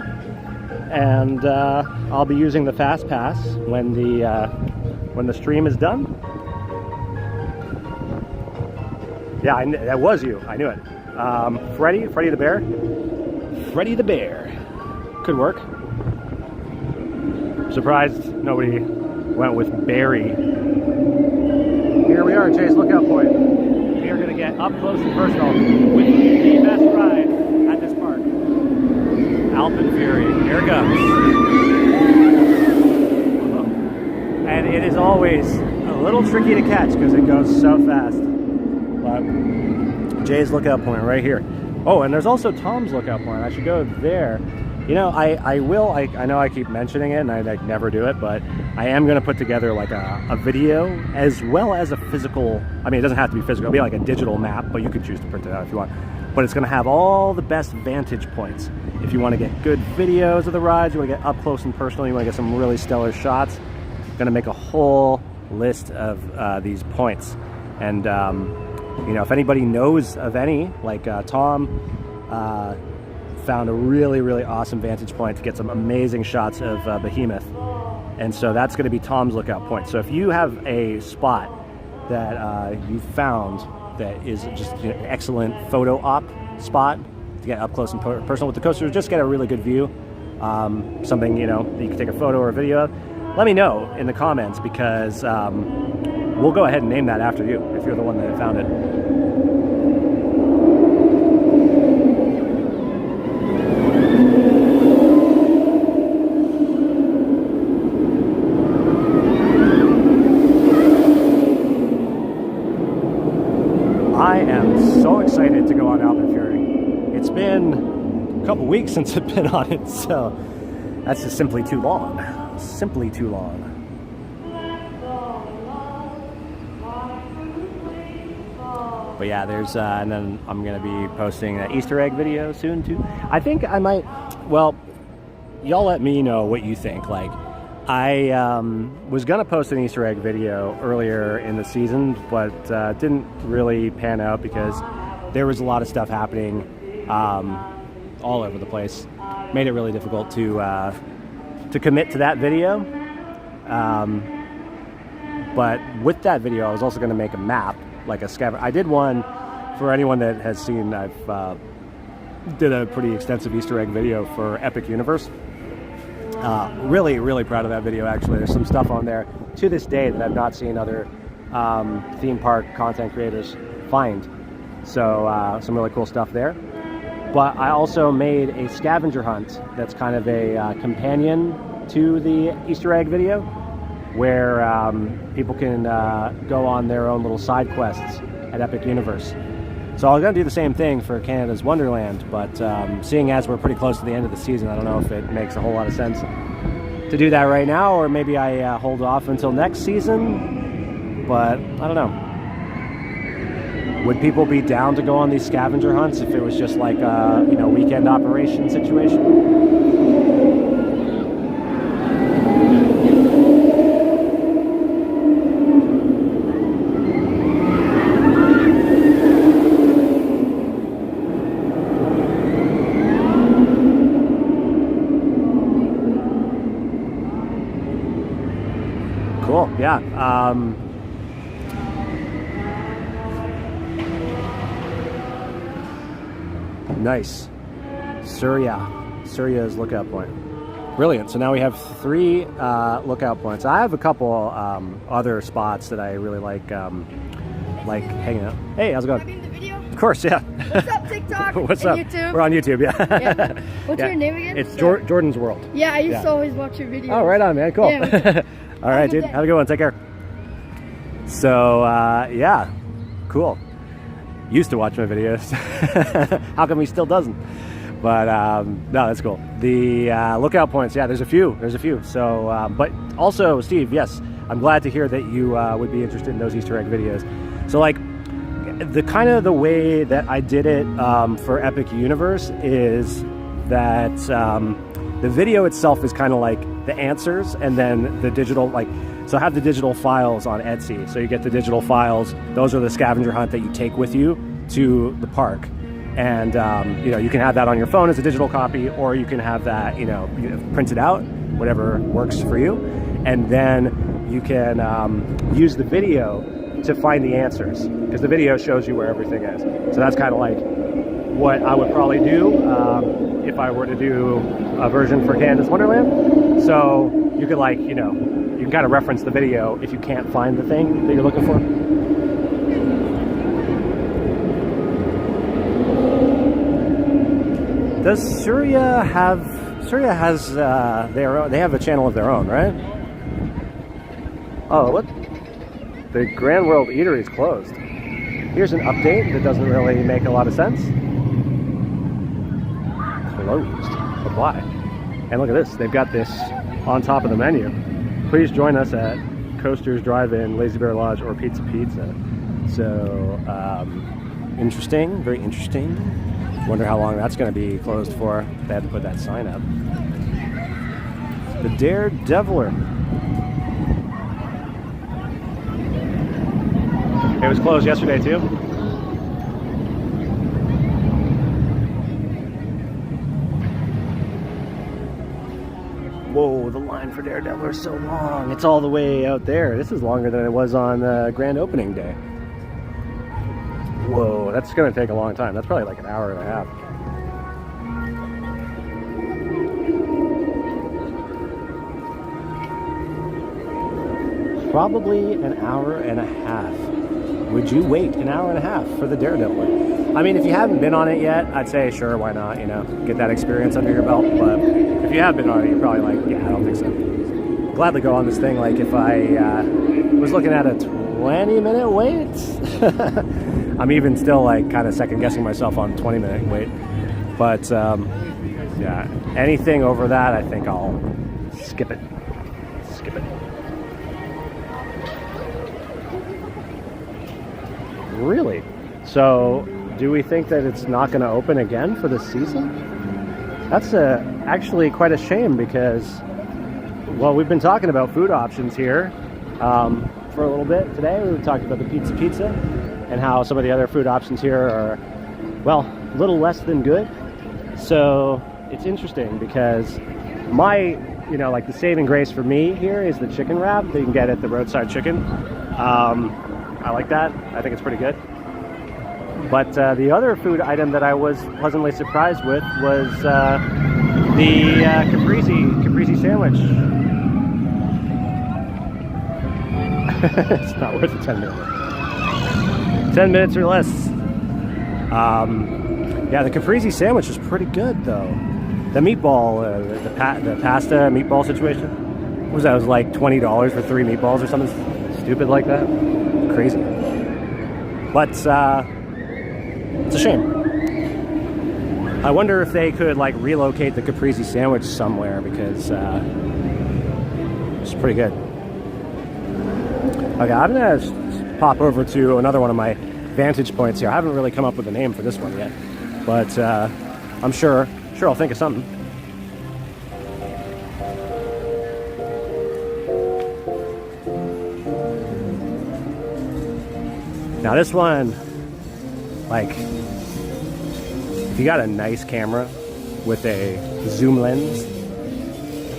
And I'll be using the fast pass when the stream is done. Yeah, that was you. I knew it. Freddy the bear. Freddy the bear. Could work. Surprised nobody went with Barry. Here we are, Chase Lookout Point. We are going to get up close and personal with the best ride at this park. Alpine Fury. Here it goes. And it is always a little tricky to catch because it goes so fast. But Jay's Lookout Point right here. Oh, and there's also Tom's Lookout Point. I should go there. You know, I know I keep mentioning it and I never do it, but I am going to put together like a video as well as a physical, I mean, it doesn't have to be physical, it'll be like a digital map, but you can choose to print it out if you want. But it's going to have all the best vantage points. If you want to get good videos of the rides, you want to get up close and personal, you want to get some really stellar shots, I'm going to make a whole list of these points. And, you know, if anybody knows of any, like Tom, found a really awesome vantage point to get some amazing shots of Behemoth, and so that's going to be Tom's Lookout Point. So if you have a spot that you found that is just an excellent photo op spot to get up close and personal with the coaster, just get a really good view, something, you know, that you can take a photo or a video of, let me know in the comments, because we'll go ahead and name that after you if you're the one that found it. I am so excited to go on Alpine Fury. It's been a couple weeks since I've been on it, so that's just simply too long. Simply too long. But yeah, there's, and then I'm going to be posting an Easter egg video soon too. I think I might, well, y'all let me know what you think. Like, I was going to post an Easter egg video earlier in the season, but didn't really pan out because there was a lot of stuff happening all over the place. Made it really difficult to commit to that video. But with that video, I was also going to make a map, like a scavenger. I did one for anyone that has seen. I've did a pretty extensive Easter egg video for Epic Universe. Really proud of that video, actually. There's some stuff on there to this day that I've not seen other theme park content creators find. So some really cool stuff there. But I also made a scavenger hunt that's kind of a companion to the Easter egg video, where people can go on their own little side quests at Epic Universe. So I'm going to do the same thing for Canada's Wonderland, but seeing as we're pretty close to the end of the season, I don't know if it makes a whole lot of sense to do that right now, or maybe I hold off until next season, but I don't know. Would people be down to go on these scavenger hunts if it was just like a, you know, weekend operation situation? Cool, yeah. Nice. Surya's lookout point. Brilliant. So now we have 3 lookout points. I have a couple other spots that I really like hanging out. Hey, how's it going? In the video? Of course, yeah. What's up, TikTok? What's up? YouTube? We're on YouTube, yeah. What's your name again? It's Jordan's World. Yeah, I used to always watch your videos. Oh, right on, man. Cool. Yeah, all right, dude. Have a good one. Take care. So, yeah, cool. Used to watch my videos. How come he still doesn't? But no, that's cool. The lookout points, yeah, there's a few. So, but also, Steve, yes, I'm glad to hear that you would be interested in those Easter egg videos. So, like, the kind of the way that I did it for Epic Universe is that the video itself is kind of like the answers, and then the digital, like, so I have the digital files on Etsy. So you get the digital files. Those are the scavenger hunt that you take with you to the park. And, you know, you can have that on your phone as a digital copy, or you can have that, you know, printed out, whatever works for you. And then you can use the video to find the answers, because the video shows you where everything is. So that's kind of like what I would probably do if I were to do a version for Canada's Wonderland. So you could, like, you know, you can kind of reference the video if you can't find the thing that you're looking for. Does Surya has their own, they have a channel of their own, right? Oh, look, the Grand World Eatery is closed. Here's an update that doesn't really make a lot of sense. Closed. But why? And look at this, they've got this on top of the menu. Please join us at Coasters Drive-In, Lazy Bear Lodge, or Pizza Pizza. So, interesting, very interesting. Wonder how long that's going to be closed for. They had to put that sign up. The Daredeviler. It was closed yesterday too. Whoa, the line for Daredeviler is so long. It's all the way out there. This is longer than it was on grand opening day. Whoa, that's going to take a long time. That's probably like an hour and a half. Probably an hour and a half. Would you wait an hour and a half for the Daredeviler? I mean, if you haven't been on it yet, I'd say sure, why not, you know, get that experience under your belt. But if you have been on it, you're probably like, yeah, I don't think so. Gladly go on this thing. Like if I was looking at a 20-minute wait, I'm even still like kind of second guessing myself on 20-minute wait. But yeah, anything over that, I think I'll skip it. Skip it. Really? So, do we think that it's not going to open again for the season? That's actually quite a shame because, well, we've been talking about food options here for a little bit today. We talked about the pizza and how some of the other food options here are, well, a little less than good. So, it's interesting because my, you know, like the saving grace for me here is the chicken wrap that you can get at the Roadside Chicken. I like that. I think it's pretty good. But the other food item that I was pleasantly surprised with was the caprese sandwich. It's not worth the 10 minutes. 10 minutes or less. Yeah, the caprese sandwich is pretty good though. The meatball, the pasta meatball situation. What was that? It was like $20 for 3 meatballs or something stupid like that. Crazy. But it's a shame. I wonder if they could like relocate the caprese sandwich somewhere because it's pretty good. Okay, I'm gonna pop over to another one of my vantage points here. I haven't really come up with a name for this one yet, but I'm sure I'll think of something. Now this one, like, if you got a nice camera with a zoom lens,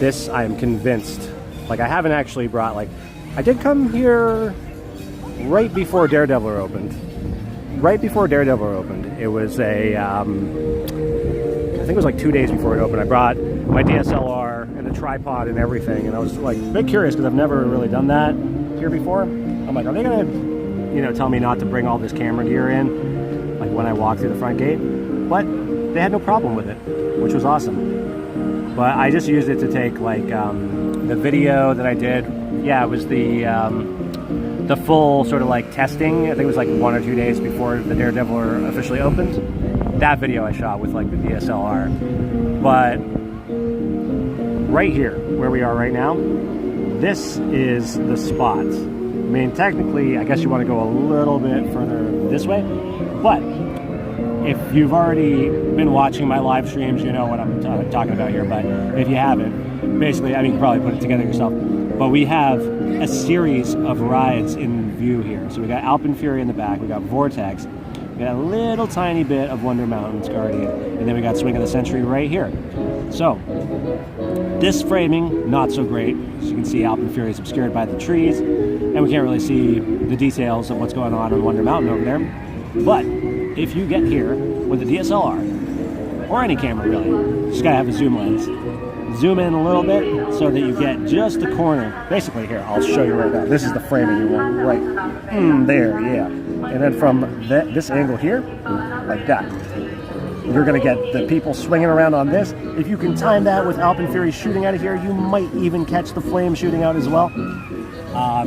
this I am convinced, like I haven't actually brought, like, I did come here right before Daredeviler opened. Right before Daredeviler opened. It was I think it was like 2 days before it opened. I brought my DSLR and a tripod and everything, and I was like a bit curious because I've never really done that here before. I'm like, are they gonna, you know, tell me not to bring all this camera gear in, like when I walk through the front gate? But they had no problem with it, which was awesome. But I just used it to take like the video that I did. Yeah, it was the full sort of like testing. I think it was like 1 or 2 days before the Daredeviler officially opened. That video I shot with like the DSLR. But right here, where we are right now, this is the spot mean, technically, I guess you want to go a little bit further this way, but if you've already been watching my live streams, you know what I'm talking about here, but if you haven't, basically, I mean, you can probably put it together yourself, but we have a series of rides in view here. So we got Alpenfury in the back, we got Vortex, we got a little tiny bit of Wonder Mountain's Guardian, and then we got Swing of the Century right here. So, this framing, not so great. As you can see, Alpenfury is obscured by the trees, and we can't really see the details of what's going on Wonder Mountain over there. But if you get here with a DSLR, or any camera really, just gotta have a zoom lens, zoom in a little bit so that you get just a corner. Basically here, I'll show you right now. This is the framing you want, right there, yeah. And then from this angle here, like that, you're gonna get the people swinging around on this. If you can time that with Alpenfury shooting out of here, you might even catch the flame shooting out as well.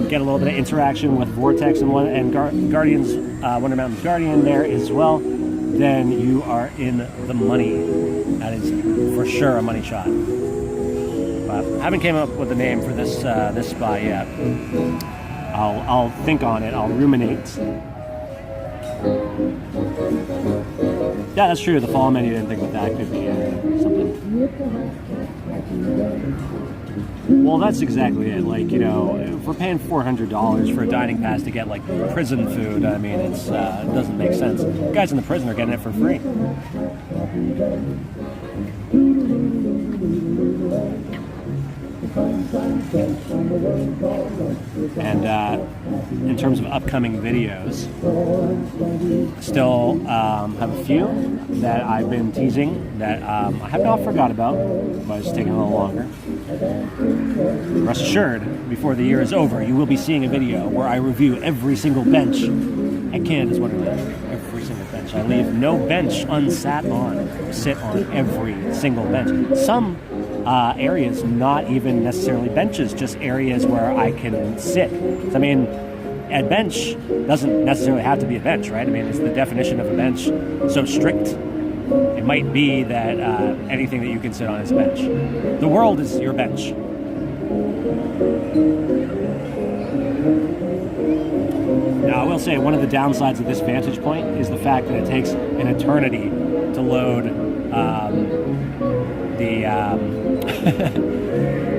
Get a little bit of interaction with Vortex and Guardians, Wonder Mountain's Guardian there as well. Then you are in the money. That is for sure a money shot. But I haven't came up with a name for this this spot yet. I'll think on it. I'll ruminate. Yeah, that's true. The fall menu, didn't think that could be something. Well, that's exactly it. Like, you know, if we're paying $400 for a dining pass to get like prison food, I mean, it doesn't make sense. The guys in the prison are getting it for free. And in terms of upcoming videos, still have a few that I've been teasing that I have not forgot about, but it's taking a little longer. Rest assured, before the year is over, you will be seeing a video where I review every single bench at Canada's Wonderland. Every single bench. I leave no bench unsat on. Sit on every single bench. Some areas not even necessarily benches, just areas where I can sit. I mean, a bench doesn't necessarily have to be a bench, right? I mean, is the definition of a bench so strict? It might be that anything that you can sit on is a bench. The world is your bench. Now, I will say one of the downsides of this vantage point is the fact that it takes an eternity to load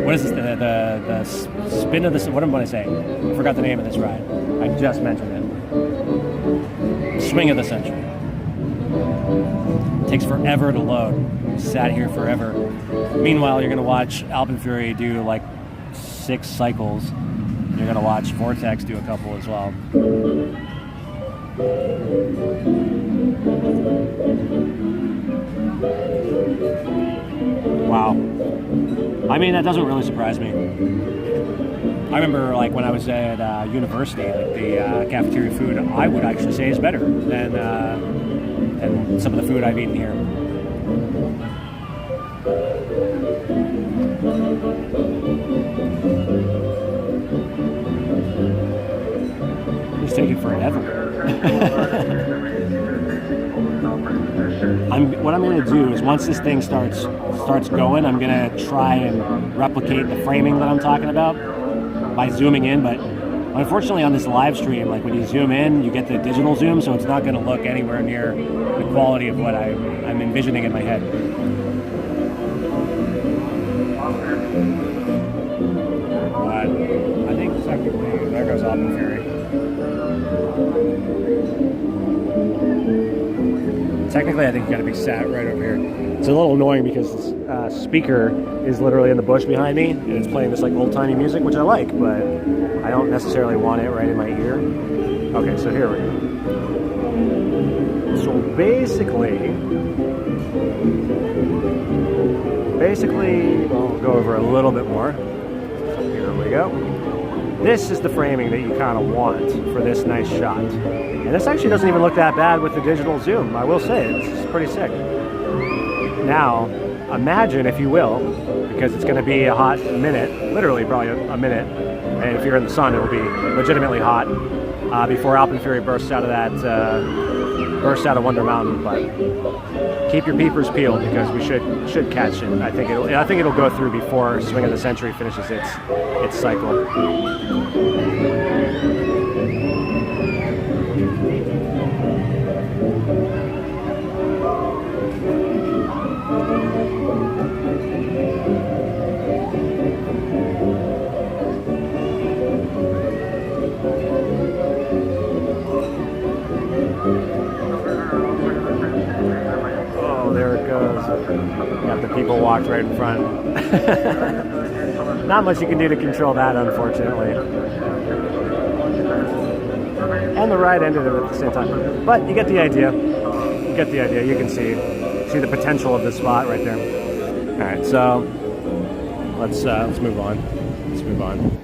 what is this? The spin of the... What am I saying? I forgot the name of this ride. I just mentioned it. Swing of the Century. It takes forever to load. Sat here forever. Meanwhile, you're going to watch Alpenfury do like 6 cycles. You're going to watch Vortex do a couple as well. Wow. I mean, that doesn't really surprise me. I remember, like, when I was at university, like, the cafeteria food, I would actually say is better than some of the food I've eaten here. It's taking forever. What I'm going to do is once this thing starts going, I'm going to try and replicate the framing that I'm talking about by zooming in. But unfortunately, on this live stream, like when you zoom in, you get the digital zoom, so it's not going to look anywhere near the quality of what I'm envisioning in my head. But I think technically there goes Alpenfury. Technically, I think you got to be sat right over here. It's a little annoying because this speaker is literally in the bush behind me, and it's playing this like old-timey music, which I like, but I don't necessarily want it right in my ear. Okay, so here we go. So basically, I'll go over a little bit more. Here we go. This is the framing that you kind of want for this nice shot. And this actually doesn't even look that bad with the digital zoom, I will say. It's pretty sick. Now, imagine, if you will, because it's going to be a hot minute, literally probably a minute, and if you're in the sun, it'll be legitimately hot before Alpenfury bursts out of Wonder Mountain. But keep your peepers peeled because we should catch it. I think it'll go through before Swing of the Century finishes its cycle. Oh, there it goes. Got the people walked right in front. Not much you can do to control that, unfortunately. And the ride ended at the same time. But you get the idea. You get the idea. You can see the potential of this spot right there. All right, so let's move on. Let's move on.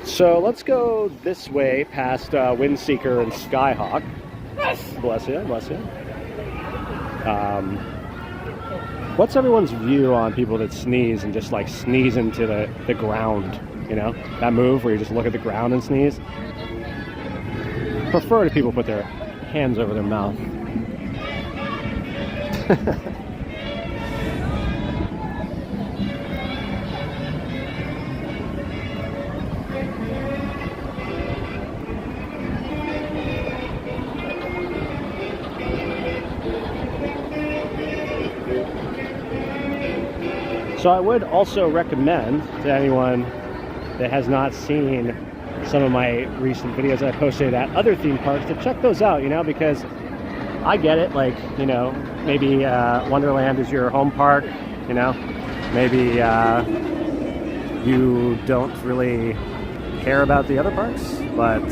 So let's go this way past Windseeker and Skyhawk. Bless you, bless you. What's everyone's view on people that sneeze and just like sneeze into the ground? You know, that move where you just look at the ground and sneeze? Prefer to people put their hands over their mouth. So I would also recommend to anyone that has not seen some of my recent videos that I posted at other theme parks to check those out, you know, because I get it, like, you know, maybe Wonderland is your home park, you know, maybe you don't really care about the other parks, but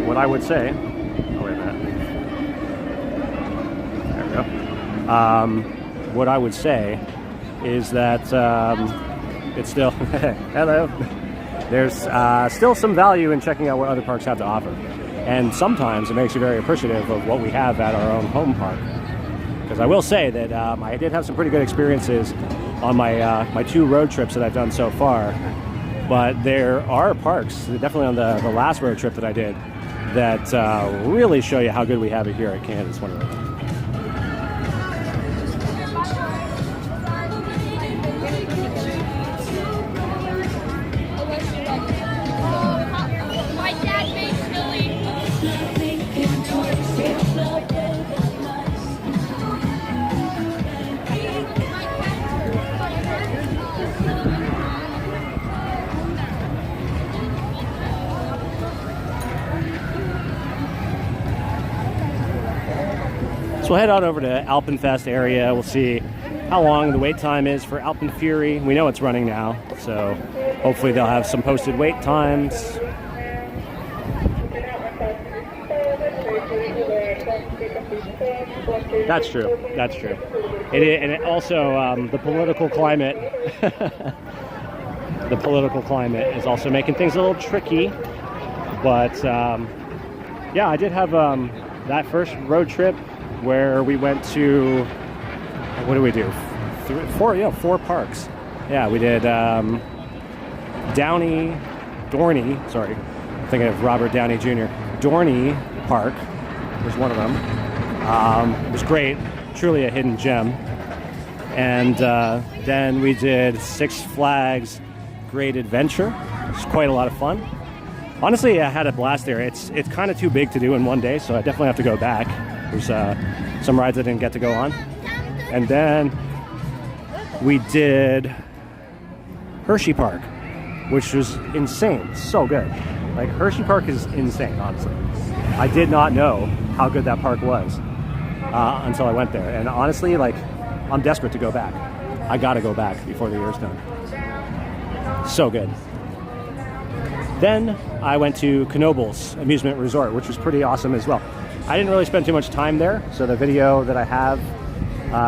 what I would say, oh wait a minute, there we go, what I would say is that it's still, hello, there's still some value in checking out what other parks have to offer. And sometimes it makes you very appreciative of what we have at our own home park. Because I will say that I did have some pretty good experiences on my my 2 road trips that I've done so far. But there are parks, definitely on the last road trip that I did, that really show you how good we have it here at Kansas Wonderland. So we'll head on over to Alpenfest area. We'll see how long the wait time is for Alpen Fury. We know it's running now, so hopefully they'll have some posted wait times. That's true. That's true. And it also the political climate. The political climate is also making things a little tricky. But yeah, I did have that first road trip where we went to, what did we do? 4 parks. Yeah, we did Dorney, sorry, I'm thinking of Robert Downey Jr. Dorney Park was one of them. It was great, truly a hidden gem. And then we did Six Flags Great Adventure. It was quite a lot of fun. Honestly, I had a blast there. It's kind of too big to do in one day, so I definitely have to go back. There's some rides I didn't get to go on. And then we did Hershey Park, which was insane. So good. Like, Hershey Park is insane, honestly. I did not know how good that park was until I went there. And honestly, like, I'm desperate to go back. I gotta go back before the year's done. So good. Then I went to Knoebels Amusement Resort, which was pretty awesome as well. I didn't really spend too much time there, so the video that I have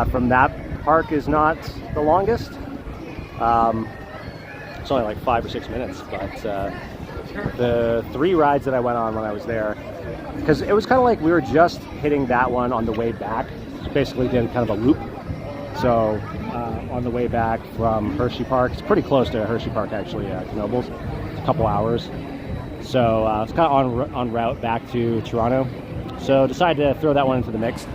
from that park is not the longest. It's only like 5 or 6 minutes, but the 3 rides that I went on when I was there, because it was kind of like we were just hitting that one on the way back, basically did kind of a loop. So on the way back from Hershey Park, it's pretty close to Hershey Park actually, Knoebels, it's a couple hours. So it's kind of on route back to Toronto. So decided to throw that one into the mix,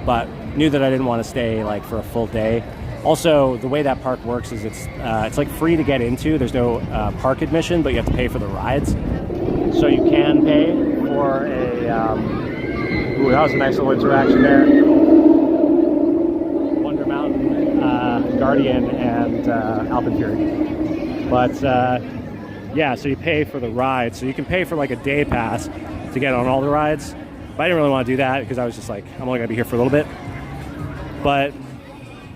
but knew that I didn't want to stay like for a full day Also, the way that park works is it's like free to get into. There's no park admission, but you have to pay for the rides. So you can pay for a... ooh, that was a nice little interaction there. Wonder Mountain, Guardian, and Alpenfury. But yeah, so you pay for the ride. So you can pay for like a day pass to get on all the rides. But I didn't really want to do that because I was just like, I'm only going to be here for a little bit. But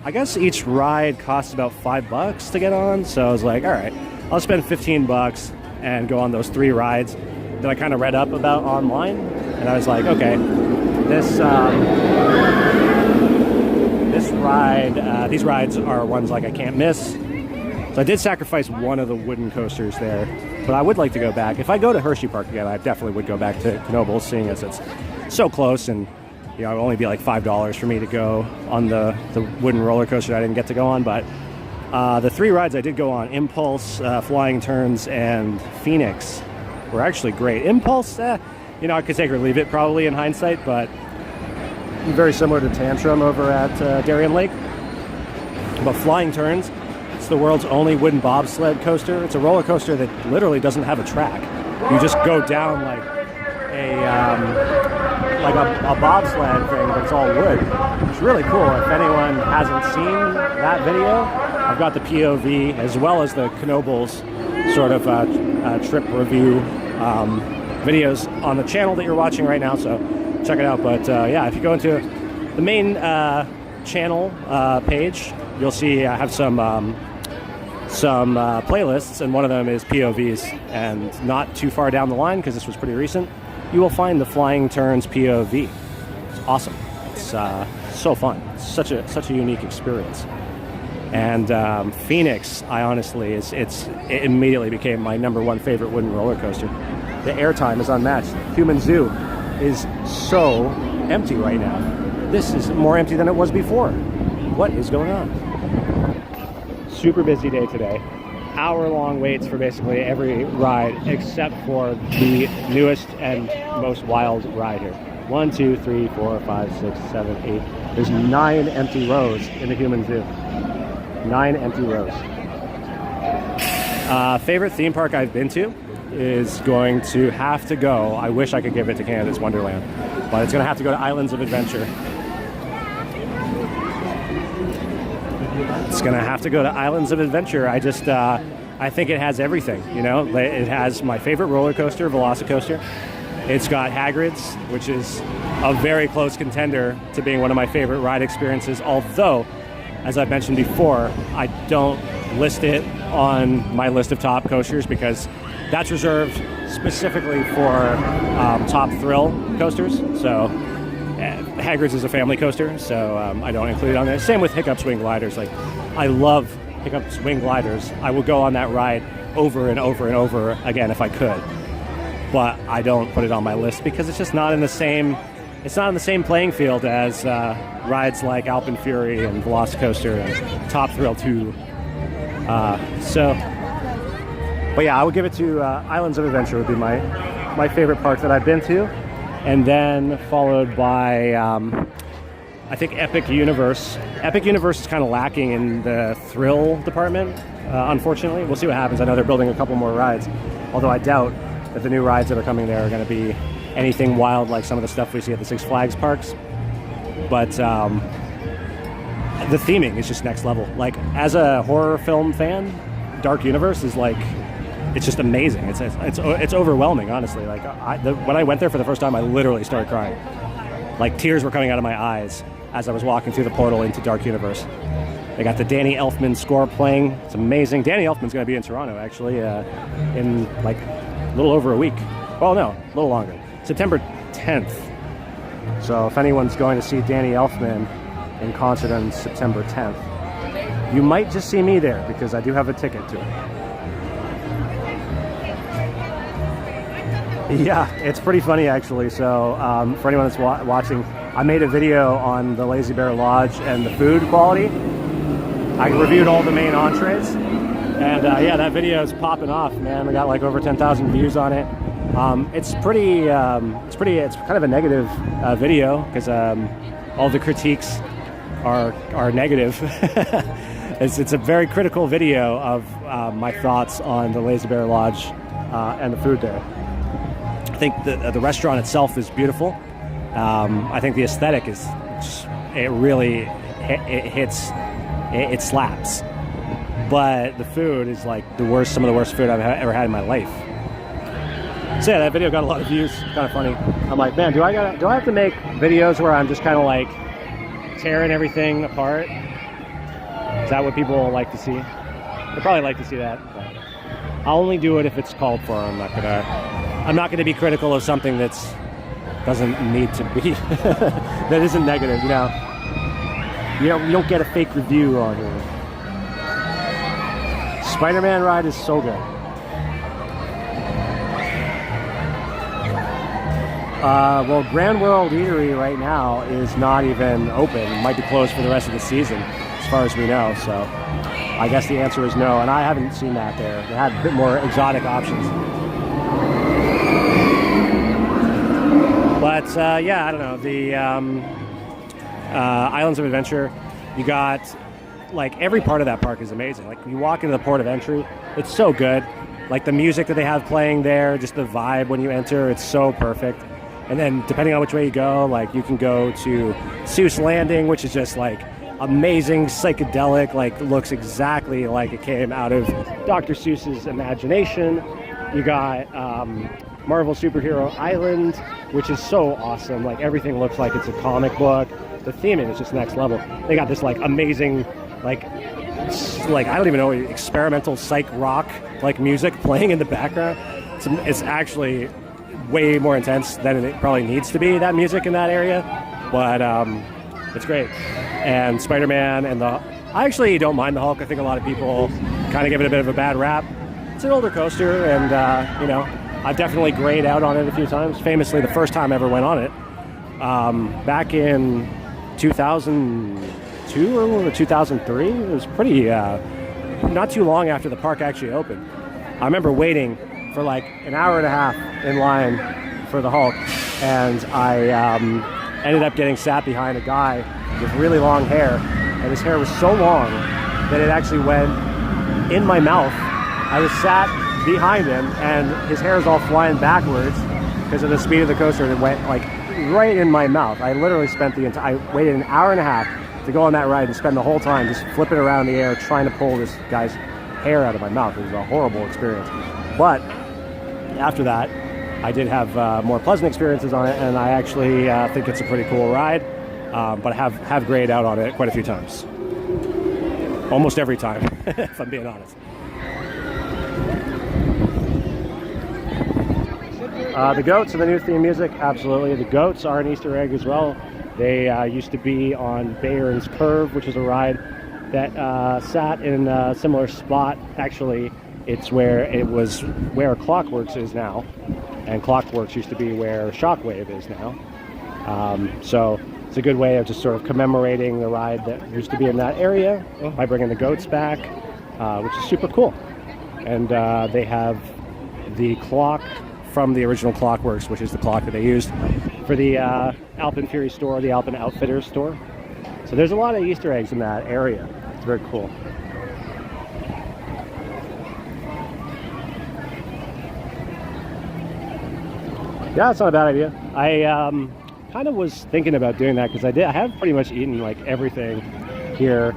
I guess each ride costs about $5 to get on. So I was like, all right, I'll spend $15 and go on those 3 rides that I kind of read up about online. And I was like, okay, this ride, these rides are ones like I can't miss. So I did sacrifice one of the wooden coasters there, but I would like to go back. If I go to Hershey Park again, I definitely would go back to Knoebels, seeing as it's so close, and you know, it would only be like $5 for me to go on the wooden roller coaster I didn't get to go on. But the 3 rides I did go on, Impulse, Flying Turns, and Phoenix, were actually great. Impulse, you know, I could take or leave it probably in hindsight, but very similar to Tantrum over at Darien Lake. But Flying Turns, it's the world's only wooden bobsled coaster. It's a roller coaster that literally doesn't have a track. You just go down like a bobsled thing, but it's all wood. It's really cool. If anyone hasn't seen that video, I've got the POV as well as the Knoebels sort of trip review videos on the channel that you're watching right now, so check it out. But yeah, if you go into the main channel page, you'll see I have some playlists, and one of them is POVs. And not too far down the line, because this was pretty recent, you will find the Flying Turns POV. It's awesome. It's so fun. It's such a unique experience. And Phoenix, I honestly, it immediately became my #1 favorite wooden roller coaster. The airtime is unmatched. Human Zoo is so empty right now. This is more empty than it was before. What is going on? Super busy day today. Hour-long waits for basically every ride except for the newest and most wild ride here. 1, 2, 3, 4, 5, 6, 7, 8. There's 9 empty rows in the Human Zoo. 9 empty rows. Favorite theme park I've been to is going to have to go. I wish I could give it to Canada's Wonderland, but it's going to have to go to Islands of Adventure. It's going to have to go to Islands of Adventure. I just, I think it has everything, you know? It has my favorite roller coaster, Velocicoaster. It's got Hagrid's, which is a very close contender to being one of my favorite ride experiences, although, as I've mentioned before, I don't list it on my list of top coasters because that's reserved specifically for top thrill coasters. So Hagrid's is a family coaster, so I don't include it on there. Same with Hiccup's Wing Gliders. Like, I love Hiccup's Wing Gliders. I would go on that ride over and over and over again if I could, but I don't put it on my list because it's just not in the same. It's not in the same playing field as rides like Alpenfury and Velocicoaster and Top Thrill 2. But yeah, I would give it to Islands of Adventure would be my favorite park that I've been to. And then followed by, I think, Epic Universe. Epic Universe is kind of lacking in the thrill department, unfortunately. We'll see what happens. I know they're building a couple more rides, although I doubt that the new rides that are coming there are going to be anything wild like some of the stuff we see at the Six Flags parks. But the theming is just next level. Like, as a horror film fan, Dark Universe is like, it's just amazing. It's overwhelming, honestly. Like, when I went there for the first time, I literally started crying. Like, tears were coming out of my eyes as I was walking through the portal into Dark Universe. They got the Danny Elfman score playing. It's amazing. Danny Elfman's going to be in Toronto, actually, in like a little over a week. Well, no, a little longer. September 10th. So if anyone's going to see Danny Elfman in concert on September 10th, you might just see me there because I do have a ticket to it. Yeah, it's pretty funny actually. So for anyone that's watching, I made a video on the Lazy Bear Lodge and the food quality. I reviewed all the main entrees, and yeah, that video is popping off, man. We got like over 10,000 views on it. It's kind of a negative video because all the critiques are negative. It's a very critical video of my thoughts on the Lazy Bear Lodge and the food there. I think the restaurant itself is beautiful. I think the aesthetic is it slaps. But the food is like some of the worst food I've ever had in my life. So yeah, that video got a lot of views. Kind of funny. I'm like, man, do I have to make videos where I'm just kind of like tearing everything apart? Is that what people like to see? They probably like to see that. But I'll only do it if it's called for. I'm not gonna be critical of something that's doesn't need to be. That isn't negative, you know. You don't get a fake review on here. Spider-Man ride is so good. Well, Grand World Eatery right now is not even open. It might be closed for the rest of the season, as far as we know. So I guess the answer is no, and I haven't seen that there. They had a bit more exotic options. But yeah, I don't know. The Islands of Adventure, you got, like, every part of that park is amazing. Like, you walk into the port of entry, it's so good. Like, the music that they have playing there, just the vibe when you enter, it's so perfect. And then depending on which way you go, like, you can go to Seuss Landing, which is just like amazing, psychedelic, like looks exactly like it came out of Dr. Seuss's imagination. You got Marvel Superhero Island, which is so awesome. Like, everything looks like it's a comic book. The theming is just next level. They got this like amazing, like I don't even know, experimental psych rock like music playing in the background. It's actually way more intense than it probably needs to be, that music in that area, but it's great. And Spider-Man and I actually don't mind the Hulk. I think a lot of people kind of give it a bit of a bad rap. It's an older coaster, and you know, I've definitely grayed out on it a few times. Famously, the first time I ever went on it, back in 2002 or 2003, it was pretty not too long after the park actually opened. I remember waiting for like an hour and a half in line for the Hulk, and I ended up getting sat behind a guy with really long hair, and his hair was so long that it actually went in my mouth. I was sat behind him, and his hair is all flying backwards because of the speed of the coaster, and it went like right in my mouth. I literally spent I waited an hour and a half to go on that ride and spend the whole time just flipping around in the air trying to pull this guy's hair out of my mouth. It was a horrible experience. But after that, I did have more pleasant experiences on it, and I actually think it's a pretty cool ride, but I have grayed out on it quite a few times. Almost every time, if I'm being honest. The goats and the new theme music, absolutely. The goats are an Easter egg as well. They used to be on Bayern's Curve, which is a ride that sat in a similar spot. Actually, it's where Clockworks is now, and Clockworks used to be where Shockwave is now. So it's a good way of just sort of commemorating the ride that used to be in that area by bringing the goats back, which is super cool. And they have the clock from the original Clockworks, which is the clock that they used for the Alpen Fury store, the Alpen Outfitters store. So there's a lot of Easter eggs in that area. It's very cool. Yeah, it's not a bad idea. I kind of was thinking about doing that because I have pretty much eaten like everything here.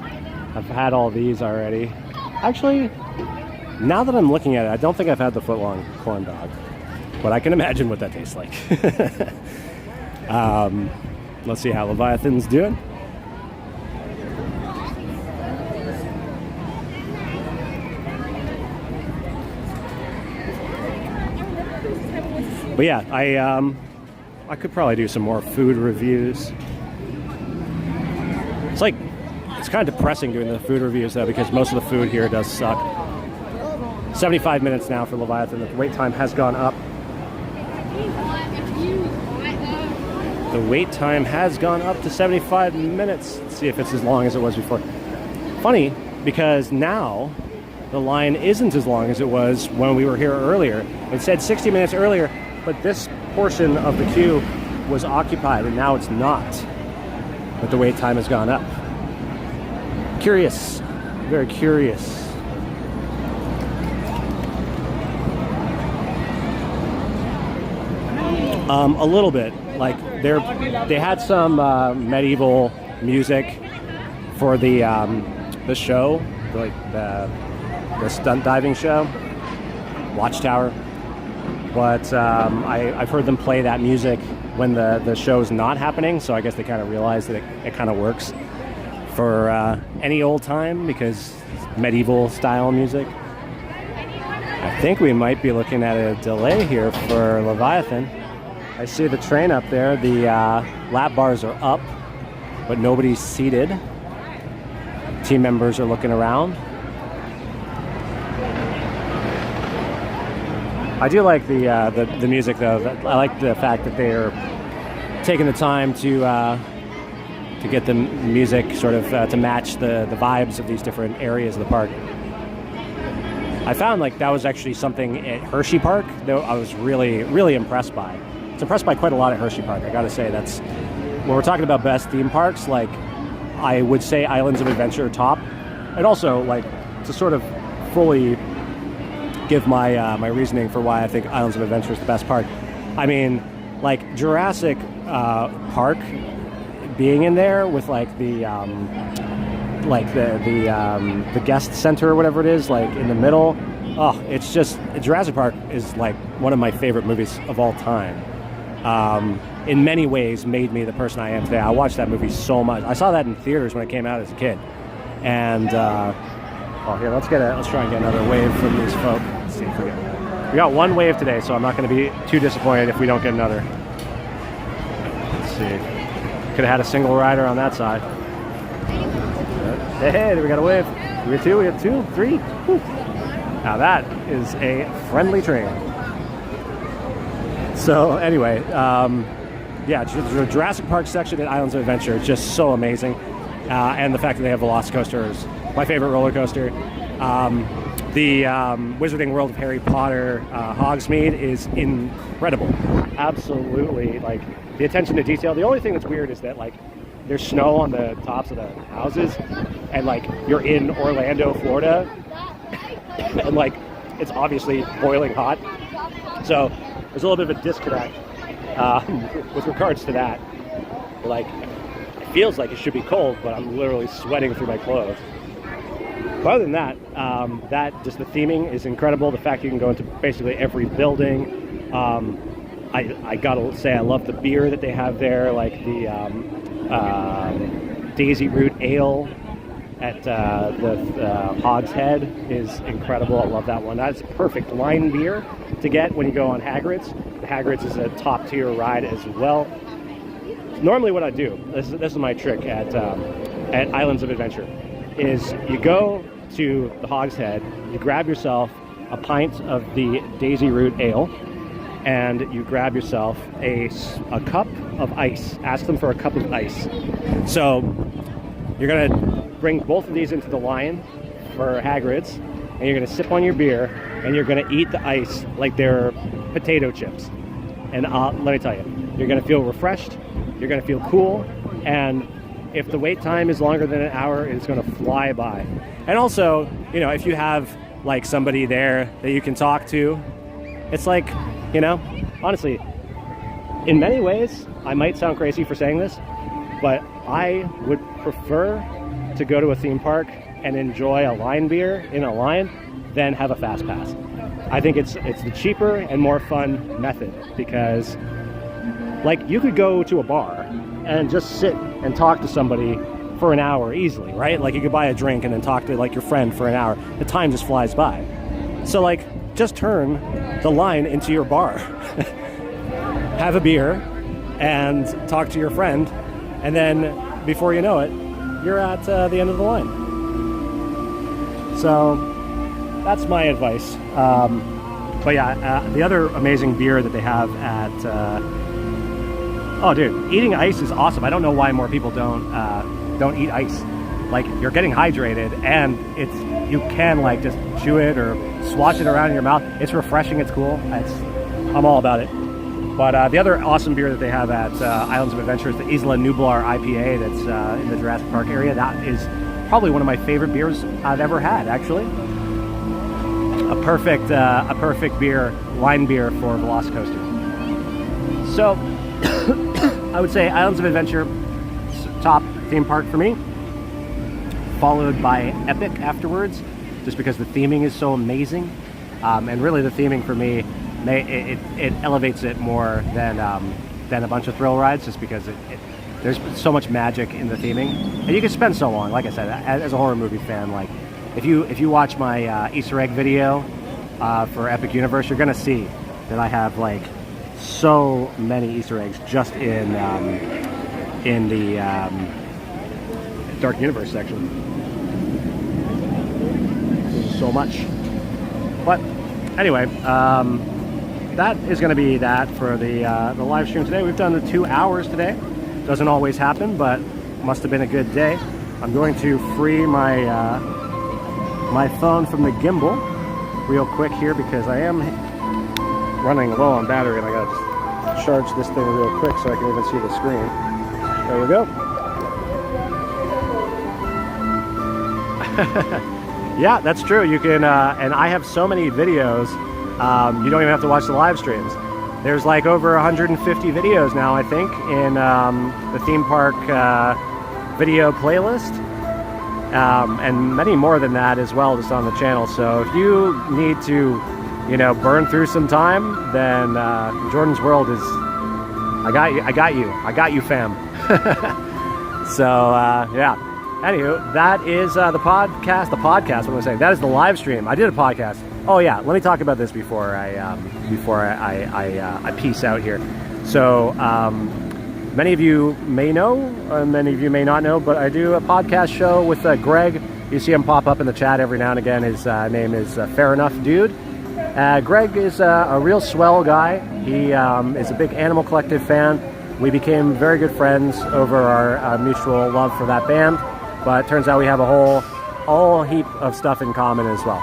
I've had all these already. Actually, now that I'm looking at it, I don't think I've had the footlong corn dog, but I can imagine what that tastes like. Let's see how Leviathan's doing. But yeah, I could probably do some more food reviews. It's kind of depressing doing the food reviews though, because most of the food here does suck. 75 minutes now for Leviathan. The wait time has gone up. The wait time has gone up to 75 minutes. Let's see if it's as long as it was before. Funny, because now the line isn't as long as it was when we were here earlier. It said 60 minutes earlier, but this portion of the queue was occupied, and now it's not. But the wait time has gone up. Curious, very curious. A little bit. Like they had some medieval music for the show, like the stunt diving show, Watchtower. But I've heard them play that music when the show's not happening, so I guess they kind of realized that it kind of works for any old time because it's medieval style music. I think we might be looking at a delay here for Leviathan. I see the train up there. The lap bars are up, but nobody's seated. Team members are looking around. I do like the music though. I like the fact that they're taking the time to get the music sort of to match the vibes of these different areas of the park. I found like that was actually something at Hershey Park that I was really, really impressed by. I was impressed by quite a lot at Hershey Park. I gotta say, that's when we're talking about best theme parks, like I would say Islands of Adventure top. And also, like, to sort of fully give my my reasoning for why I think Islands of Adventure is the best park. I mean, like Jurassic Park being in there with like the guest center or whatever it is, like in the middle. Oh, it's just Jurassic Park is like one of my favorite movies of all time. In many ways, made me the person I am today. I watched that movie so much. I saw that in theaters when it came out as a kid. And oh, here, let's try and get another wave from these folk. Let's see if we get. We got one wave today, so I'm not going to be too disappointed if we don't get another. Let's see. Could have had a single rider on that side. Hey, we got a wave. We have two. We have two, three. Whew. Now that is a friendly train. So anyway, yeah, the Jurassic Park section at Islands of Adventure is just so amazing. And the fact that they have Velocicoaster is my favorite roller coaster. The Wizarding World of Harry Potter Hogsmeade is incredible. Absolutely, like the attention to detail. The only thing that's weird is that like there's snow on the tops of the houses, and like you're in Orlando, Florida, and like it's obviously boiling hot. So there's a little bit of a disconnect with regards to that. Like, it feels like it should be cold, but I'm literally sweating through my clothes. But other than that, just the theming is incredible. The fact you can go into basically every building. I gotta say, I love the beer that they have there, like the Daisy Root Ale at the Hog's Head is incredible. I love that one. That's perfect line beer to get when you go on Hagrid's. The Hagrid's is a top tier ride as well. Normally what I do, this is my trick at Islands of Adventure, is you go to the Hog's Head, you grab yourself a pint of the Daisy Root Ale, and you grab yourself a cup of ice. Ask them for a cup of ice. So you're gonna bring both of these into the line for Hagrid's, and you're gonna sip on your beer, and you're gonna eat the ice like they're potato chips. And let me tell you, you're gonna feel refreshed, you're gonna feel cool, and if the wait time is longer than an hour, it's gonna fly by. And also, you know, if you have like somebody there that you can talk to, it's like, you know, honestly, in many ways, I might sound crazy for saying this, but I would prefer to go to a theme park and enjoy a line beer in a line than have a fast pass. I think it's the cheaper and more fun method, because like you could go to a bar and just sit and talk to somebody for an hour easily, right? Like you could buy a drink and then talk to like your friend for an hour. The time just flies by. So like just turn the line into your bar. Have a beer and talk to your friend, and then before you know it, you're at the end of the line. So that's my advice. But yeah, the other amazing beer that they have at oh dude, eating ice is awesome. I don't know why more people don't eat ice. Like, you're getting hydrated, and you can like just chew it or swash it around in your mouth. It's refreshing, it's cool. I'm all about it. But the other awesome beer that they have at Islands of Adventure is the Isla Nublar IPA that's in the Jurassic Park area. That is probably one of my favorite beers I've ever had, actually. A perfect beer, wine beer for Velocicoaster. So, I would say Islands of Adventure, top theme park for me, followed by Epic afterwards, just because the theming is so amazing. And really the theming for me, it elevates it more than a bunch of thrill rides, just because there's so much magic in the theming, and you can spend so long. Like I said, as a horror movie fan, like if you watch my Easter egg video for Epic Universe, you're gonna see that I have like so many Easter eggs just in the Dark Universe section. So much. But anyway, that is going to be that for the live stream today. We've done the 2 hours today. Doesn't always happen, but must have been a good day. I'm going to free my my phone from the gimbal real quick here, because I am running low on battery, and I got to charge this thing real quick so I can even see the screen. There we go. Yeah, that's true. You can, and I have so many videos. You don't even have to watch the live streams. There's like over 150 videos now, I think, in the theme park video playlist, and many more than that as well, just on the channel. So if you need to, burn through some time, then Jordan's World is. I got you, fam. So yeah. Anywho, that is the podcast. What am I saying? That is the live stream. I did a podcast. Oh yeah, let me talk about this before I peace out here. So many of you may know, many of you may not know, but I do a podcast show with Greg. You see him pop up in the chat every now and again. His name is Fair Enough Dude. Greg is a real swell guy. He is a big Animal Collective fan. We became very good friends over our mutual love for that band. But it turns out we have a whole heap of stuff in common as well.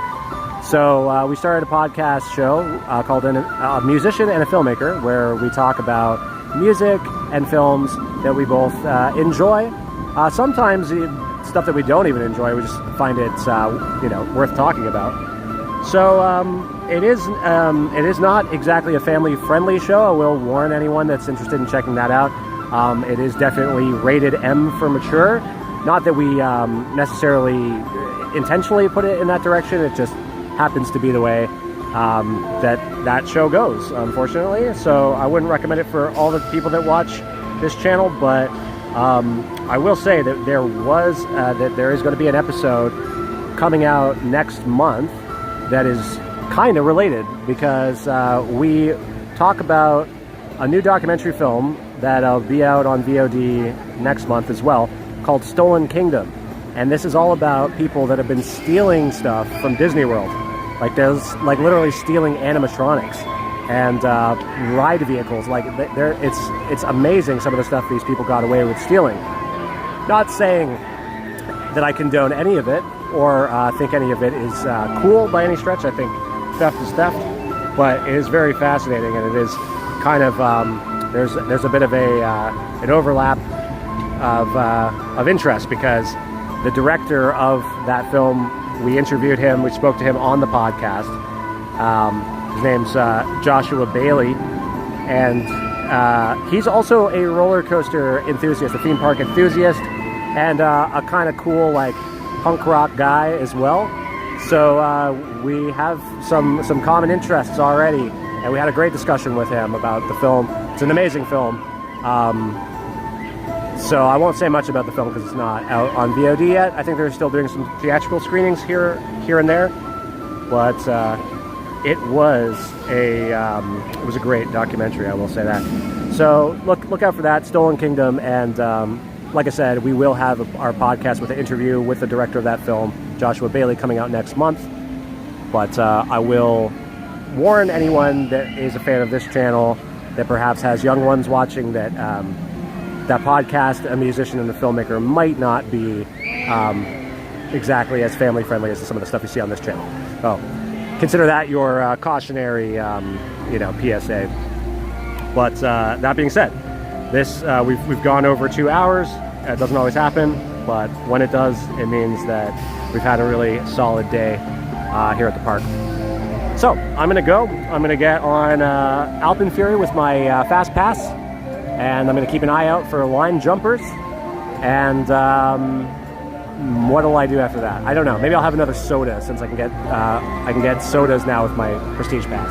So we started a podcast show called A Musician and a Filmmaker, where we talk about music and films that we both enjoy. Sometimes stuff that we don't even enjoy, we just find it worth talking about. So it is not exactly a family-friendly show. I will warn anyone that's interested in checking that out. It is definitely rated M for mature. Not that we necessarily intentionally put it in that direction. It just happens to be the way that show goes, unfortunately. So I wouldn't recommend it for all the people that watch this channel. But I will say that there is going to be an episode coming out next month that is kind of related, because we talk about a new documentary film that'll be out on VOD next month as well, called Stolen Kingdom. And this is all about people that have been stealing stuff from Disney World. Like there's like literally stealing animatronics and ride vehicles. Like it's amazing some of the stuff these people got away with stealing. Not saying that I condone any of it or think any of it is cool by any stretch. I think theft is theft, but it is very fascinating, and it is kind of there's a bit of an overlap of interest, because the director of that film, we interviewed him, we spoke to him on the podcast. His name's Joshua Bailey, and he's also a roller coaster enthusiast, a theme park enthusiast, and a kind of cool like punk rock guy as well. So we have some common interests already, and we had a great discussion with him about the film. It's an amazing film. So I won't say much about the film because it's not out on VOD yet. I think they're still doing some theatrical screenings here and there, but it was a great documentary. I will say that. So look out for that, Stolen Kingdom, and like I said, we will have our podcast with an interview with the director of that film, Joshua Bailey, coming out next month. But I will warn anyone that is a fan of this channel that perhaps has young ones watching that. That podcast, A Musician and a Filmmaker, might not be exactly as family-friendly as some of the stuff you see on this channel. Oh, consider that your cautionary, PSA. But that being said, this we've gone over 2 hours. It doesn't always happen. but when it does, it means that we've had a really solid day here at the park. So I'm gonna go. I'm gonna get on Alpenfury with my fast pass, and I'm gonna keep an eye out for line jumpers. And what'll I do after that? I don't know. Maybe I'll have another soda, since I can get sodas now with my Prestige Pass.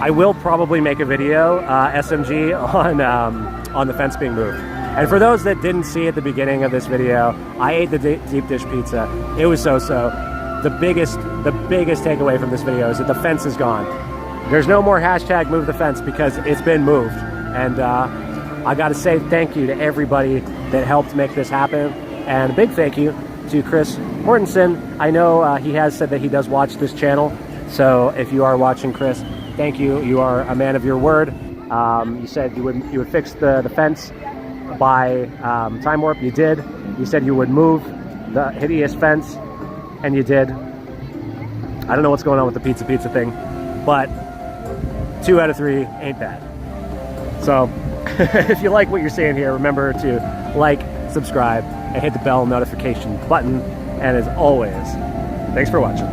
I will probably make a video, SMG, on the fence being moved. And for those that didn't see at the beginning of this video, I ate the deep dish pizza. It was so-so. The biggest takeaway from this video is that the fence is gone. There's no more hashtag move the fence because it's been moved. And I gotta say thank you to everybody that helped make this happen. And a big thank you to Chris Mortensen. I know he has said that he does watch this channel. So if you are watching, Chris, thank you. You are a man of your word. You said you would fix the fence by time warp. You did. You said you would move the hideous fence, and you did. I don't know what's going on with the pizza thing, but 2 out of 3 ain't bad. So if you like what you're seeing here, remember to like, subscribe, and hit the bell notification button. And as always, thanks for watching.